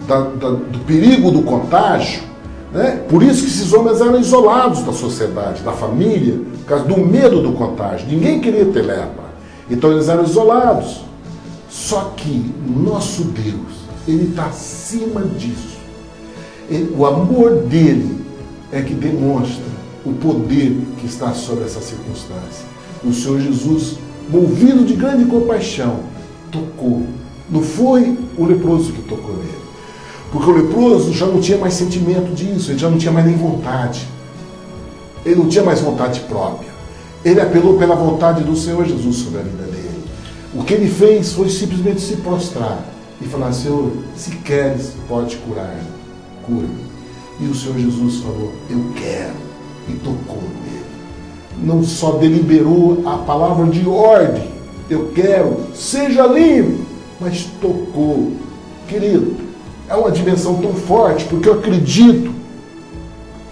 do perigo do contágio, né? Por isso que esses homens eram isolados da sociedade, da família, por causa do medo do contágio. Ninguém queria ter lepra, então eles eram isolados. Só que nosso Deus, ele está acima disso. O amor dele é que demonstra o poder que está sobre essa circunstância. O Senhor Jesus, movido de grande compaixão, tocou. Não foi o leproso que tocou nele, porque o leproso já não tinha mais sentimento disso, ele já não tinha mais nem vontade. Ele não tinha mais vontade própria. Ele apelou pela vontade do Senhor Jesus sobre a vida dele. O que ele fez foi simplesmente se prostrar e falar: Senhor, se queres, pode curar. Cura. E o Senhor Jesus falou: eu quero. E tocou nele. Não só deliberou a palavra de ordem: eu quero, seja limpo, mas tocou. Querido, é uma dimensão tão forte, porque eu acredito,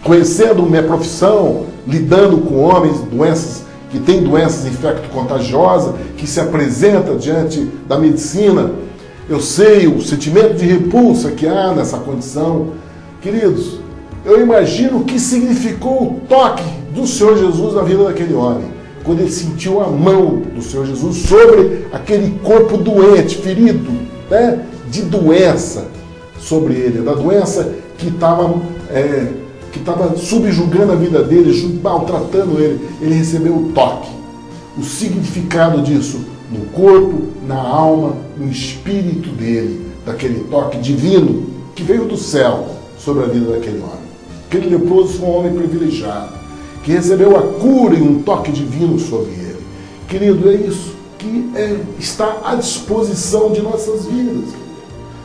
conhecendo minha profissão, lidando com homens, que têm doenças infecto-contagiosas, que se apresenta diante da medicina, eu sei o sentimento de repulsa que há nessa condição. Queridos, eu imagino o que significou o toque do Senhor Jesus na vida daquele homem, quando ele sentiu a mão do Senhor Jesus sobre aquele corpo doente, ferido, né, de doença sobre ele, da doença que estava subjugando a vida dele, maltratando ele. Ele recebeu o toque, o significado disso no corpo, na alma, no espírito dele, daquele toque divino que veio do céu sobre a vida daquele homem. Aquele leproso foi um homem privilegiado, que recebeu a cura e um toque divino sobre ele. Querido, é isso que está à disposição de nossas vidas.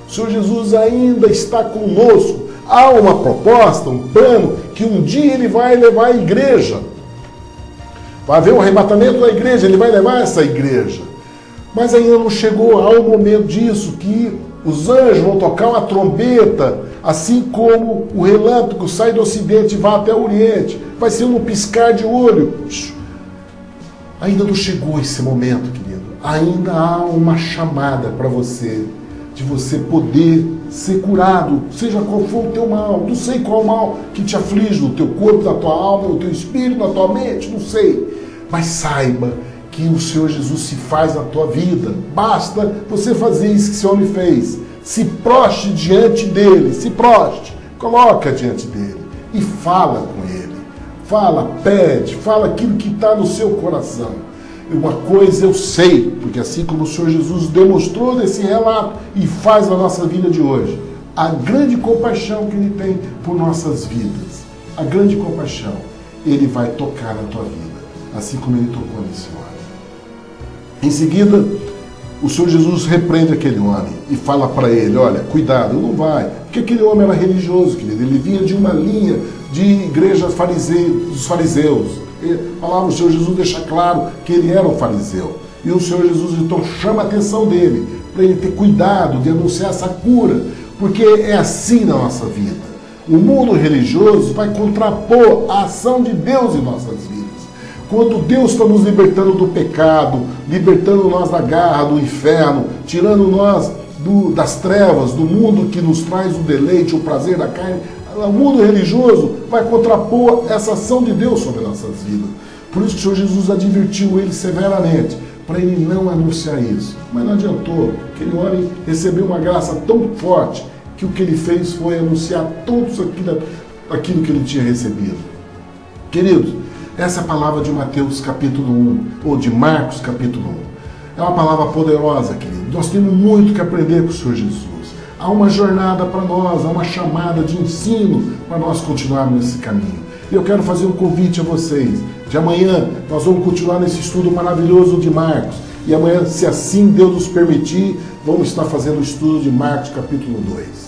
O Senhor Jesus ainda está conosco. Há uma proposta, um plano, que um dia ele vai levar a igreja. Vai haver um arrebatamento da igreja, ele vai levar essa igreja. Mas ainda não chegou ao momento disso, que os anjos vão tocar uma trombeta, assim como o relâmpago sai do ocidente e vai até o oriente. Vai ser um piscar de olho. Ainda não chegou esse momento, querido. Ainda há uma chamada para você de você poder ser curado, seja qual for o teu mal. Não sei qual mal que te aflige no teu corpo, na tua alma, no teu espírito, na tua mente, não sei. Mas saiba que o Senhor Jesus se faz na tua vida. Basta você fazer isso que esse homem fez. Se proste diante dele, se proste, coloca diante dele e fala com ele. Fala, pede, fala aquilo que está no seu coração. Uma coisa eu sei, porque assim como o Senhor Jesus demonstrou nesse relato e faz na nossa vida de hoje, a grande compaixão que Ele tem por nossas vidas, a grande compaixão, Ele vai tocar na tua vida, assim como Ele tocou nesse homem. Em seguida, o Senhor Jesus repreende aquele homem e fala para ele, olha, cuidado, não vai, porque aquele homem era religioso, querido, ele vinha de uma linha de igrejas dos fariseus. A palavra do Senhor Jesus deixa claro que ele era um fariseu. E o Senhor Jesus então chama a atenção dele, para ele ter cuidado de anunciar essa cura, porque é assim na nossa vida. O mundo religioso vai contrapor a ação de Deus em nossas vidas. Quando Deus está nos libertando do pecado, libertando nós da garra do inferno, tirando nós das trevas, do mundo que nos traz o deleite, o prazer da carne, o mundo religioso vai contrapor essa ação de Deus sobre nossas vidas. Por isso que o Senhor Jesus advertiu ele severamente, para ele não anunciar isso. Mas não adiantou, aquele homem recebeu uma graça tão forte que o que ele fez foi anunciar tudo aquilo que ele tinha recebido. Queridos, essa é a palavra de Mateus capítulo 1, ou de Marcos capítulo 1. É uma palavra poderosa, querido. Nós temos muito que aprender com o Senhor Jesus. Há uma jornada para nós, há uma chamada de ensino para nós continuarmos nesse caminho. E eu quero fazer um convite a vocês. De amanhã nós vamos continuar nesse estudo maravilhoso de Marcos. E amanhã, se assim Deus nos permitir, vamos estar fazendo o estudo de Marcos capítulo 2.